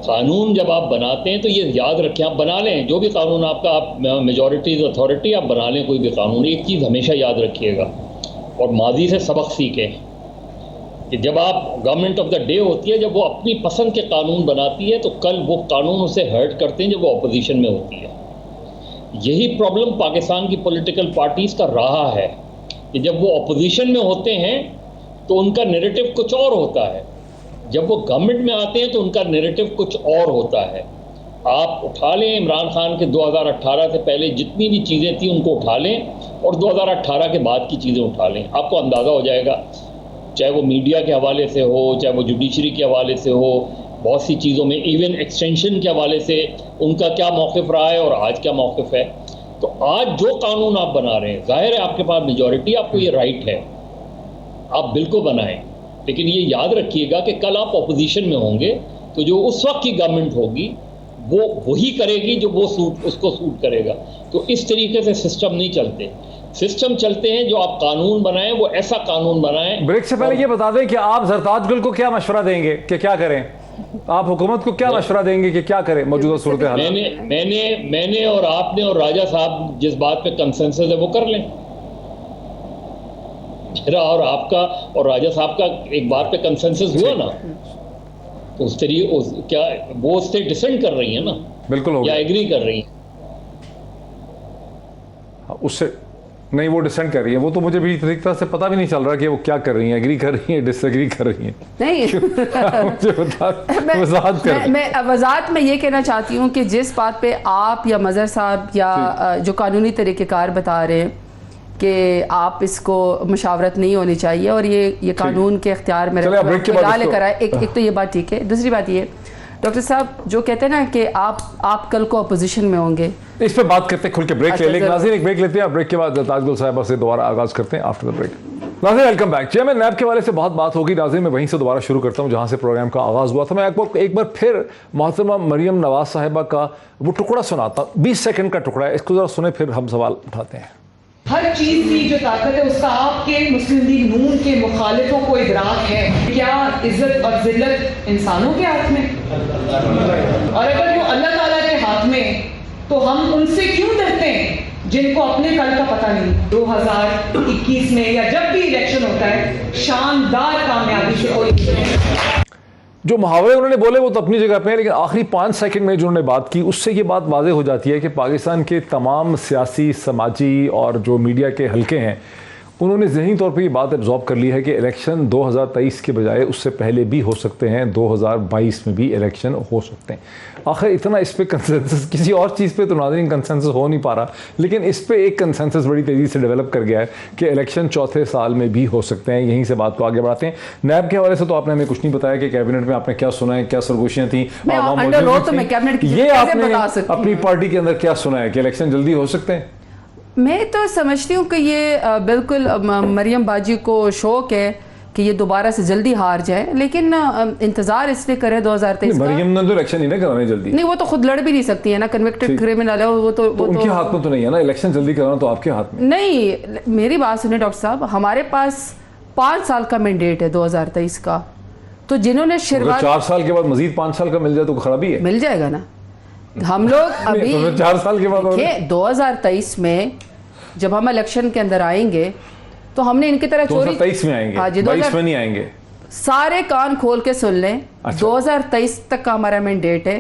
कानून जब आप बनाते हैं तो ये याद रखें, आप बना लें जो भी कानून आपका, आप मेजॉरिटीज अथॉरिटी आप बना लें कोई भी कानून, एक चीज़ हमेशा याद रखिएगा और माजी से सबक सीखें कि जब आप गवर्नमेंट ऑफ द डे होती है, जब वो अपनी पसंद के कानून बनाती है तो कल वो कानून उसे हर्ट करते हैं जब वो अपोजिशन में होती है। यही प्रॉब्लम पाकिस्तान की पॉलिटिकल पार्टीज़ का रहा है कि जब वो अपोजिशन में होते हैं तो उनका नैरेटिव कुछ और होता है, जब वो गवर्नमेंट में आते हैं तो उनका नैरेटिव कुछ और होता है। आप उठा लें इमरान खान के 2018 से पहले जितनी भी चीज़ें थी उनको उठा लें और 2018 के बाद की चीज़ें उठा लें, आपको अंदाज़ा हो जाएगा, चाहे वो मीडिया के हवाले से हो, चाहे वो जुडिशरी के हवाले से हो, बहुत सी चीज़ों में, इवन एक्सटेंशन के हवाले से उनका क्या मौक़िफ़ रहा है और आज क्या मौक़िफ़ है। तो आज जो कानून आप बना रहे हैं, जाहिर है आपके पास मेजॉरिटी, आपको ये राइट है, आप बिल को बनाएं, लेकिन ये याद रखिएगा कि कल आप अपोजिशन में होंगे तो जो उस वक्त की गवर्नमेंट होगी वो वही करेगी जो वो उसको सूट करेगा। तो इस तरीके से सिस्टम नहीं चलते। सिस्टम चलते हैं जो आप कानून बनाएं वो ऐसा कानून बनाएं। ब्रेक से पहले ये बता दें कि आप जरदाद गुल को क्या मशवरा देंगे कि क्या करें, आप हुकूमत को क्या मशवरा देंगे कि क्या करें मौजूदा सूरत हाल? मैंने और आपने और राजा साहब जिस बात पे कंसेंसस है वो कर लें। मेरा और आपका और राजा साहब का एक बात पे कंसेंसस हुआ ना, तो उस तरीके क्या वो उससे डिसेंड कर रही है ना? बिल्कुल हो या गया। एग्री कर रही है? उससे नहीं, वो डिसेंट कर रही है। वो तो मुझे भी एक तरह से पता भी नहीं चल रहा कि वो क्या कर रही है, एग्री कर रही है, डिसएग्री कर रही है। नहीं मुझे वजाहत कर। मैं वजाहत में ये कहना चाहती हूँ कि जिस बात पे आप या मज़हर साहब या जो कानूनी तरीक़ेकार बता रहे हैं कि आप इसको मशावरत नहीं होनी चाहिए और ये कानून के इख्तियार में लेकर आए, एक तो ये बात ठीक है। दूसरी बात ये, डॉक्टर साहब जो कहते हैं ना कि आप कल को अपोजिशन में होंगे, इस पे बात करते हैं, खुल के ब्रेक ले लेंगे। नाज़रीन एक ब्रेक लेते हैं, ब्रेक के बाद जरदाद गुल साहिबा से दोबारा आगाज करते हैं आफ्टर द ब्रेक। नाज़रीन वेलकम बैक। चेयरमैन नैब के वाले से बहुत बात होगी। नाज़रीन मैं वहीं से दोबारा शुरू करता हूँ जहाँ से प्रोग्राम का आगाज़ हुआ था। मैं एक बार फिर मोहतरमा मरियम नवाज साहिबा का वो टुकड़ा सुनाता हूँ, 20 सेकंड का टुकड़ा है, इसको ज़रा सुने फिर हम सवाल उठाते हैं। हर चीज की जो ताकत है उसका आपके मुस्लिम लीग नून के मुखालिफों को इदराक है। क्या इज्जत और जिल्लत इंसानों के हाथ में, और अगर वो अल्लाह ताला के हाथ में, तो हम उनसे क्यों डरते हैं जिनको अपने कल का पता नहीं। 2021 में या जब भी इलेक्शन होता है शानदार कामयाबी से कोई जो मुहावरे उन्होंने बोले वो तो अपनी जगह पे है, लेकिन आखिरी 5 सेकंड में जो उन्होंने बात की उससे ये बात वाज़ेह हो जाती है कि पाकिस्तान के तमाम सियासी, समाजी और जो मीडिया के हलके हैं उन्होंने ज़हनी तौर पे ये बात एब्जॉर्ब कर ली है कि इलेक्शन 2023 के बजाय उससे पहले भी हो सकते हैं, 2022 में भी इलेक्शन हो सकते हैं। आखिर इतना इस पर कंसेंसस, किसी और चीज़ पे तो नाज़रीन कंसेंसस हो नहीं पा रहा, लेकिन इस पे एक कंसेंसस बड़ी तेज़ी से डेवलप कर गया है कि इलेक्शन चौथे साल में भी हो सकते हैं। यहीं से बात को आगे बढ़ाते हैं। नैब के हवाले से तो आपने हमें कुछ नहीं बताया कि कैबिनेट में आपने क्या सुना है, क्या सरगोशियाँ थी, ये आपने अपनी पार्टी के अंदर क्या सुना है कि इलेक्शन जल्दी हो सकते हैं? मैं तो समझती हूँ कि ये बिल्कुल मरियम बाजी को शौक है कि ये दोबारा से जल्दी हार जाए, लेकिन इंतजार इसलिए करे 2023 का। मरियम ने तो इलेक्शन नहीं ना कराने जल्दी। नहीं, वो तो खुद लड़ भी नहीं सकती है ना, कन्विक्टेड क्रिमिनल है वो तो उनके हाथ में तो नहीं है ना इलेक्शन जल्दी कराना, तो आपके हाथ में नहीं। मेरी बात सुनिए डॉक्टर साहब, हमारे पास 5 साल का मैंडेट है 2023 का, तो जिन्होंने शुरुआत 4 साल के बाद मजीद 5 साल का मिल जाए तो खराबी है। मिल जाएगा ना। हम लोग अभी 4 साल के बाद 2023 में जब हम इलेक्शन के अंदर आएंगे तो हमने इनकी तरह चोरी 2023 में आएंगे, 22 में नहीं आएंगे। सारे कान खोल के सुन लें। अच्छा। 2023 तक का हमारा मैंडेट है,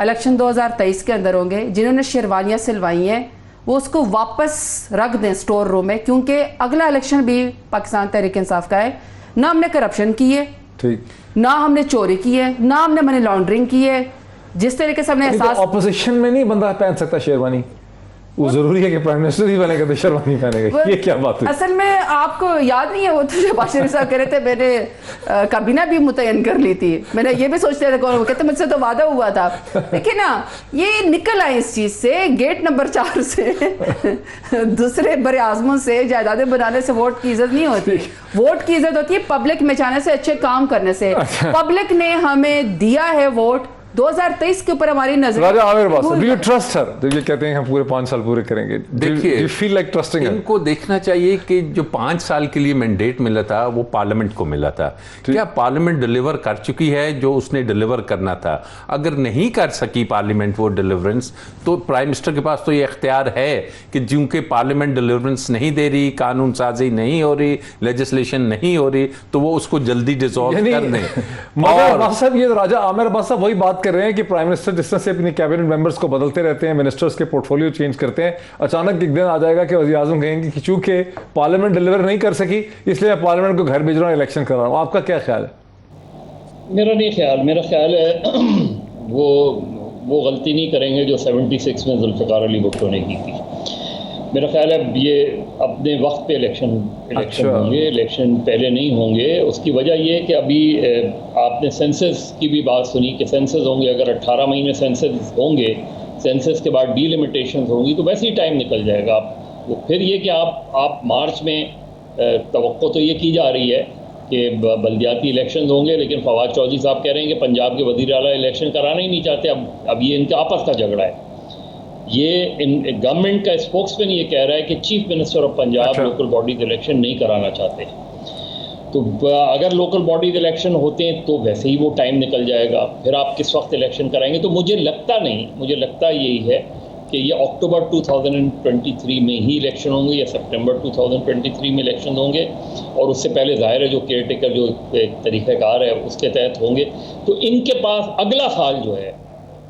इलेक्शन 2023 के अंदर होंगे। जिन्होंने शेरवानियां सिलवाई हैं वो उसको वापस रख दें स्टोर रूम में, क्योंकि अगला इलेक्शन भी पाकिस्तान तहरीक इंसाफ का है। ना हमने करप्शन की है, ठीक, ना हमने चोरी की है, ना हमने मनी लॉन्ड्रिंग की है। जिस तरीके से हमने एहसास, ऑपोजिशन में नहीं बंदा पहन सकता शेरवानी, वो जरूरी है कि प्राइम मिनिस्टर ही बनेगा तो शेरवानी पहनेगा, ये क्या बात है? असल में आपको याद नहीं है वो तो शहबाज शरीफ साहब कह रहे थे मैंने काबीना भी मुतयन कर ली थी, मैंने ये भी सोचते थे कौन, वो कहते मुझसे तो वादा हुआ था। देखिए ना, ये निकल आए इस चीज से, गेट नंबर 4 से दूसरे बड़े आजमों से जायदादें बनाने से वोट की इज्जत नहीं होती। वोट की इज्जत होती है पब्लिक में जाने से, अच्छे काम करने से। पब्लिक ने हमें दिया है वोट, 2023 के ऊपर हमारी नजर। राजा आमिर बात, डू यू ट्रस्ट हर? जब ये कहते हैं हम पूरे 5 साल पूरे करेंगे, देखिए, यू फील लाइक ट्रस्टिंग हर? इनको देखना चाहिए कि जो 5 साल के लिए मैंडेट मिला था वो पार्लियामेंट को मिला था। क्या पार्लियामेंट डिलीवर कर चुकी है जो उसने डिलीवर करना था? अगर नहीं कर सकी पार्लियामेंट वो डिलीवरेंस, तो प्राइम मिनिस्टर के पास तो ये इख्तियार है कि जिनके पार्लियामेंट डिलीवरेंस नहीं दे रही, कानून साजी नहीं हो रही, लेजिस्लेशन नहीं हो रही, तो वो उसको जल्दी डिसॉल्व कर दें। मगर अब्बास साहब, ये राजा आमिर अब्बास साहब वही बात कर रहे हैं कि प्राइम मिनिस्टर जिस तरह से अपनी कैबिनेट मेंबर्स को बदलते रहते हैं, मिनिस्टर्स के पोर्टफोलियो चेंज करते हैं, अचानक एक दिन आ जाएगा कि वज़ीर आज़म कहेंगे कि चूंकि पार्लियामेंट डिलीवर नहीं कर सकी इसलिए मैं पार्लियामेंट को घर भेज रहा हूँ, इलेक्शन कर रहा हूँ। आपका क्या ख्याल है? मेरा ख्याल है वो गलती नहीं करेंगे जो 76 में जुल्फ़िकार अली भुट्टो ने की थी। मेरा ख्याल है ये अपने वक्त पे इलेक्शन होंगे, इलेक्शन पहले नहीं होंगे। उसकी वजह ये है कि अभी आपने सेंसस की भी बात सुनी कि सेंसस होंगे, अगर 18 महीने सेंसस होंगे, सेंसस के बाद डीलिमिटेशन होंगी तो वैसे ही टाइम निकल जाएगा। फिर ये कि आप मार्च में तवक्को तो ये की जा रही है कि बल्दियाती इलेक्शन होंगे, लेकिन फवाद चौधरी साहब कह रहे हैं कि पंजाब के वज़ीर आला इलेक्शन कराना ही नहीं चाहते। अब ये इनके आपस का झगड़ा है। ये गवर्नमेंट का स्पोक्समैन ये कह रहा है कि chief minister of Punjab local bodies election नहीं कराना चाहते। तो अगर लोकल बॉडीज इलेक्शन होते हैं तो वैसे ही वो टाइम निकल जाएगा, फिर आप किस वक्त इलेक्शन कराएंगे? तो मुझे लगता यही है कि ये अक्टूबर 2023 में ही इलेक्शन होंगे या सितंबर 2023 में इलेक्शन होंगे, और उससे पहले जाहिर है जो केयर टेकर जो तरीक़ाकार है उसके तहत होंगे। तो इनके पास अगला साल जो है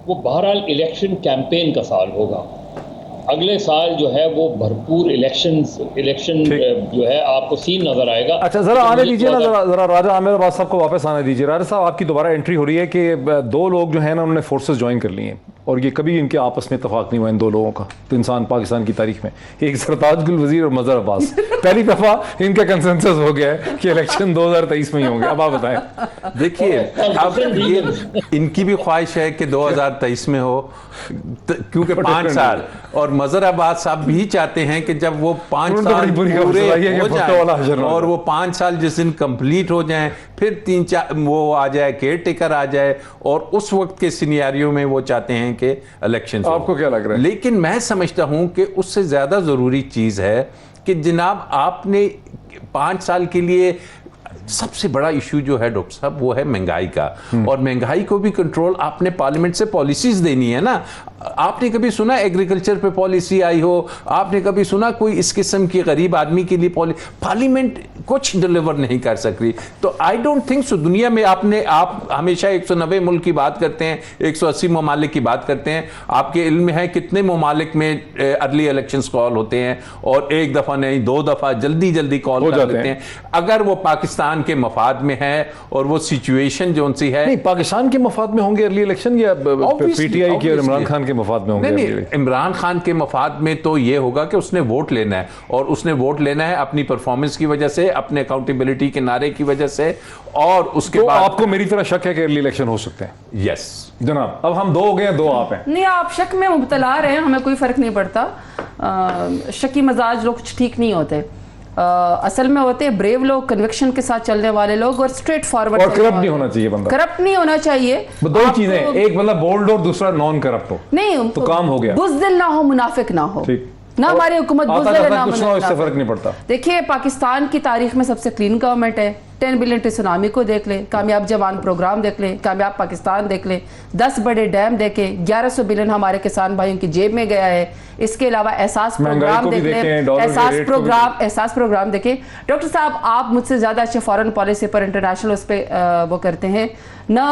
वो बहरहाल इलेक्शन कैंपेन का साल होगा। अगले साल जो है वो भरपूर इलेक्शन जो है आपको सीन नजर आएगा। अच्छा, जरा आने दीजिए ना, जरा राजा आमिर अब्बास साहब को वापस आने दीजिए। राजा साहब, आपकी दोबारा एंट्री हो रही है कि 2 लोग जो है ना उन्होंने फोर्सेस ज्वाइन कर लिए हैं और ये कभी इनके आपस में इत्तेफाक नहीं हुआ इन 2 लोगों का तो इंसान पाकिस्तान की तारीख में, एक सरताज गुल वजीर और मजहर अब्बास। पहली दफा इनका कंसेंसस हो गया है कि इलेक्शन 2023 में ही होंगे। अब आप बताएं। देखिए, अब ये इनकी भी ख्वाहिश है कि 2023 में हो, क्योंकि 5 साल, और मजहर अब्बास साहब भी चाहते हैं कि जब वो 5 साल पूरे हो जाए और वो 5 साल जिस दिन कंप्लीट हो जाएं, फिर 3-4 वो आ जाए, केयर टेकर आ जाए, और उस वक्त के सिनेरियो में वो चाहते हैं कि इलेक्शन। आपको क्या लग रहा है? लेकिन मैं समझता हूं कि उससे ज्यादा जरूरी चीज है कि जनाब आपने 5 साल के लिए सबसे बड़ा इशू जो है डॉक्टर साहब वो है महंगाई का, और महंगाई को भी कंट्रोल आपने पार्लियामेंट से पॉलिसीज देनी है ना। आपने कभी सुना एग्रीकल्चर पे पॉलिसी आई हो? आपने कभी सुना कोई इस किस्म की गरीब आदमी के लिए पार्लियामेंट कुछ डिलीवर नहीं कर सक रही? तो आई डोंट थिंक सो। दुनिया में आप हमेशा 190 मुल्क की बात करते हैं, 180 ममालिक की बात करते हैं। आपके इल्म में है कितने ममालिक में अर्ली इलेक्शंस कॉल होते हैं, और एक दफा नहीं 2 दफा जल्दी कॉल कर लेते हैं। अगर वो पाकिस्तान के मफाद में है और वो सिचुएशन जो सी है, नहीं पाकिस्तान के मफाद में होंगे अर्ली इलेक्शन या पीटीआई के और इमरान खान के मफाद में होंगे? नहीं, इमरान खान के मफाद में तो ये होगा कि उसने वोट लेना है, और उसने वोट लेना है अपनी परफॉर्मेंस की वजह से, अपने अकाउंटेबिलिटी के नारे की वजह से, और उसके तो बाद आपको मेरी तरह शक है कि अर्ली इलेक्शन हो सकते हैं? यस जनाब, अब हम 2 हो गए, 2 आप हैं। नहीं, आप शक में मुब्तला रहे हैं, हमें कोई फर्क नहीं पड़ता। शकी मजाज लोग कुछ ठीक नहीं होते। असल में होते हैं ब्रेव लोग, कन्विक्शन के साथ चलने वाले लोग, और स्ट्रेट फॉरवर्ड। और करप्ट नहीं होना चाहिए बंदा। करप्ट नहीं होना चाहिए। 2 चीजें, एक बंदा बोल्ड और दूसरा नॉन करप्ट हो, नहीं तो काम हो गया। बुज़दिल ना हो, मुनाफिक ना हो। ठीक, ना हमारी हुकूमत बुज़दिल ना हो, इससे फर्क नहीं पड़ता। देखिए, पाकिस्तान की तारीख में सबसे क्लीन गवर्नमेंट है। 10 बिलियन सुनामी को देख ले, कामयाब जवान प्रोग्राम देख ले, कामयाब पाकिस्तान देख ले, 10 बड़े डैम देखे, 1100 बिलियन हमारे किसान भाइयों की जेब में गया है। इसके अलावा एहसास प्रोग्राम देख ले, एहसास प्रोग्राम देखे। डॉक्टर साहब, आप मुझसे ज्यादा अच्छे फॉरेन पॉलिसी पर, इंटरनेशनल उस पर वो करते हैं ना।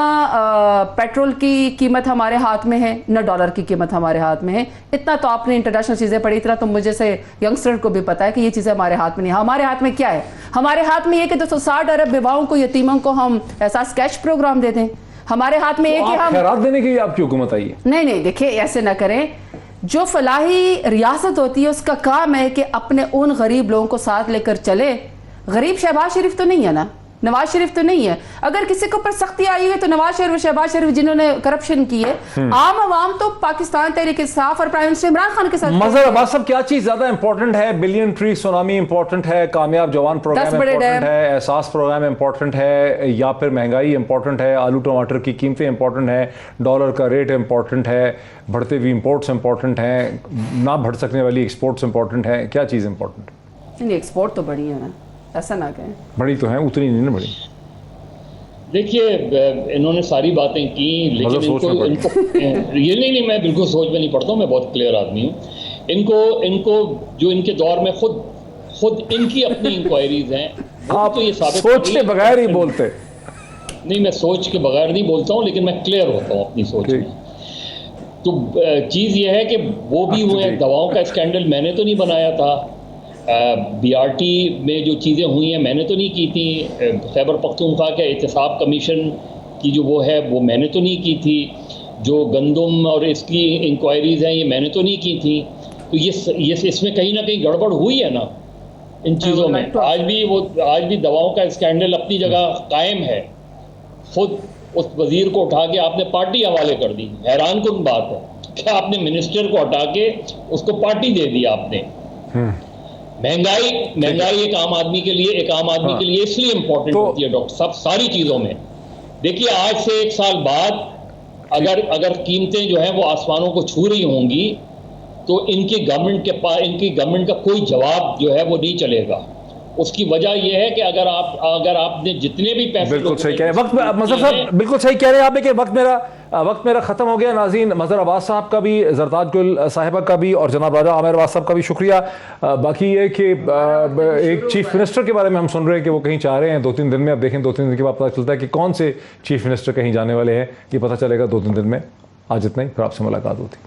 पेट्रोल की कीमत हमारे हाथ में है, ना डॉलर की कीमत हमारे हाथ में है। इतना तो आपने इंटरनेशनल चीजें पढ़ी, इतना तो मुझे से यंगस्टर को भी पता है कि ये चीजें हमारे हाथ में नहीं। हमारे हाथ में क्या है? हमारे हाथ में ये कि 260 अरब विवाहों को, यतीमों को हम एहसास कैश प्रोग्राम दे दें। हमारे हाथ में ये कि हम खैरात देने के लिए आपकी हुकूमत आई है। नहीं, देखिए ऐसे ना करें। जो फलाही रियासत होती है उसका काम है कि अपने उन गरीब लोगों को साथ लेकर चले। गरीब शहबाज शरीफ तो नहीं है ना, नवाज शरीफ तो नहीं है। अगर किसी के ऊपर सख्ती आई है तो नवाज शरीफ, शहबाज शरीफ जिन्होंने करप्शन की है, आम आवाम तो पाकिस्तान तहरीक इंसाफ और प्राइम मिनिस्टर इमरान खान के साथ। मजहर अब्बास साहब, क्या चीज ज्यादा इंपॉर्टेंट है? बिलियन ट्री सुनामी इंपॉर्टेंट है, कामयाब जवान प्रोग्राम इंपॉर्टेंट है, एहसास प्रोग्राम इंपॉर्टेंट है, या फिर महंगाई इंपॉर्टेंट है, आलू टमाटर की कीमतें इंपॉर्टेंट है, डॉलर का रेट इंपॉर्टेंट है, बढ़ते हुए इंपोर्ट्स इंपॉर्टेंट हैं, ना बढ़ सकने वाली एक्सपोर्ट्स इंपॉर्टेंट है? क्या चीज़ इंपॉर्टेंट है? नहीं, एक्सपोर्ट तो बढ़ी है ना, ऐसा ना कहें। बड़ी तो है, उतनी नहीं ना बड़ी। देखिए, इन्होंने सारी बातें की, लेकिन इनको ये नहीं, मैं बिल्कुल सोच में नहीं पड़ता हूँ, मैं बहुत क्लियर आदमी हूँ। इनको जो इनके दौर में खुद इनकी अपनी इंक्वायरीज हैं, आप तो ये साबित सोच के बगैर ही बोलते। नहीं, मैं सोच के बगैर नहीं बोलता हूँ, लेकिन मैं क्लियर होता हूँ अपनी सोच में। तो चीज़ ये है कि वो भी हुए, दवाओं का स्कैंडल मैंने तो नहीं बनाया था, BRT में जो चीज़ें हुई हैं मैंने तो नहीं की थी, खैबर पख्तूनख्वा के एहतसाब कमीशन की जो वो है वो मैंने तो नहीं की थी, जो गंदम और इसकी इंक्वायरीज़ हैं ये मैंने तो नहीं की थी। तो ये इसमें कहीं ना कहीं गड़बड़ हुई है ना इन चीज़ों में। आज भी दवाओं का स्कैंडल अपनी जगह कायम है। खुद उस वज़ीर को उठा के आपने पार्टी हवाले कर दी। हैरान कुन बात है कि आपने मिनिस्टर को हटा के उसको पार्टी दे दी आपने। महंगाई एक आम आदमी के लिए इसलिए इंपॉर्टेंट होती है डॉक्टर साहब सारी चीजों में। देखिए, आज से 1 साल बाद अगर कीमतें जो हैं वो आसमानों को छू रही होंगी तो इनकी गवर्नमेंट का कोई जवाब जो है वो नहीं चलेगा। उसकी वजह यह है कि अगर आपने जितने भी पैसे, बिल्कुल सही कह रहे हैं, वक्त मजहर साहब बिल्कुल सही कह रहे हैं आप, लेकिन वक्त मेरा खत्म हो गया। नाज़रीन, मजहर अब्बास साहब का भी, जरदाद गुल साहिबा का भी और जनाब राजा आमिर अब्बास साहब का भी शुक्रिया। बाकी ये कि एक चीफ मिनिस्टर के बारे में हम सुन रहे हैं कि वो कहीं चाह रहे हैं 2-3 दिन में। अब देखें 2-3 दिन के बाद पता चलता है कि कौन से चीफ मिनिस्टर कहीं जाने वाले हैं, ये पता चलेगा 2-3 दिन में। आज इतना ही, फिर आपसे मुलाकात होती।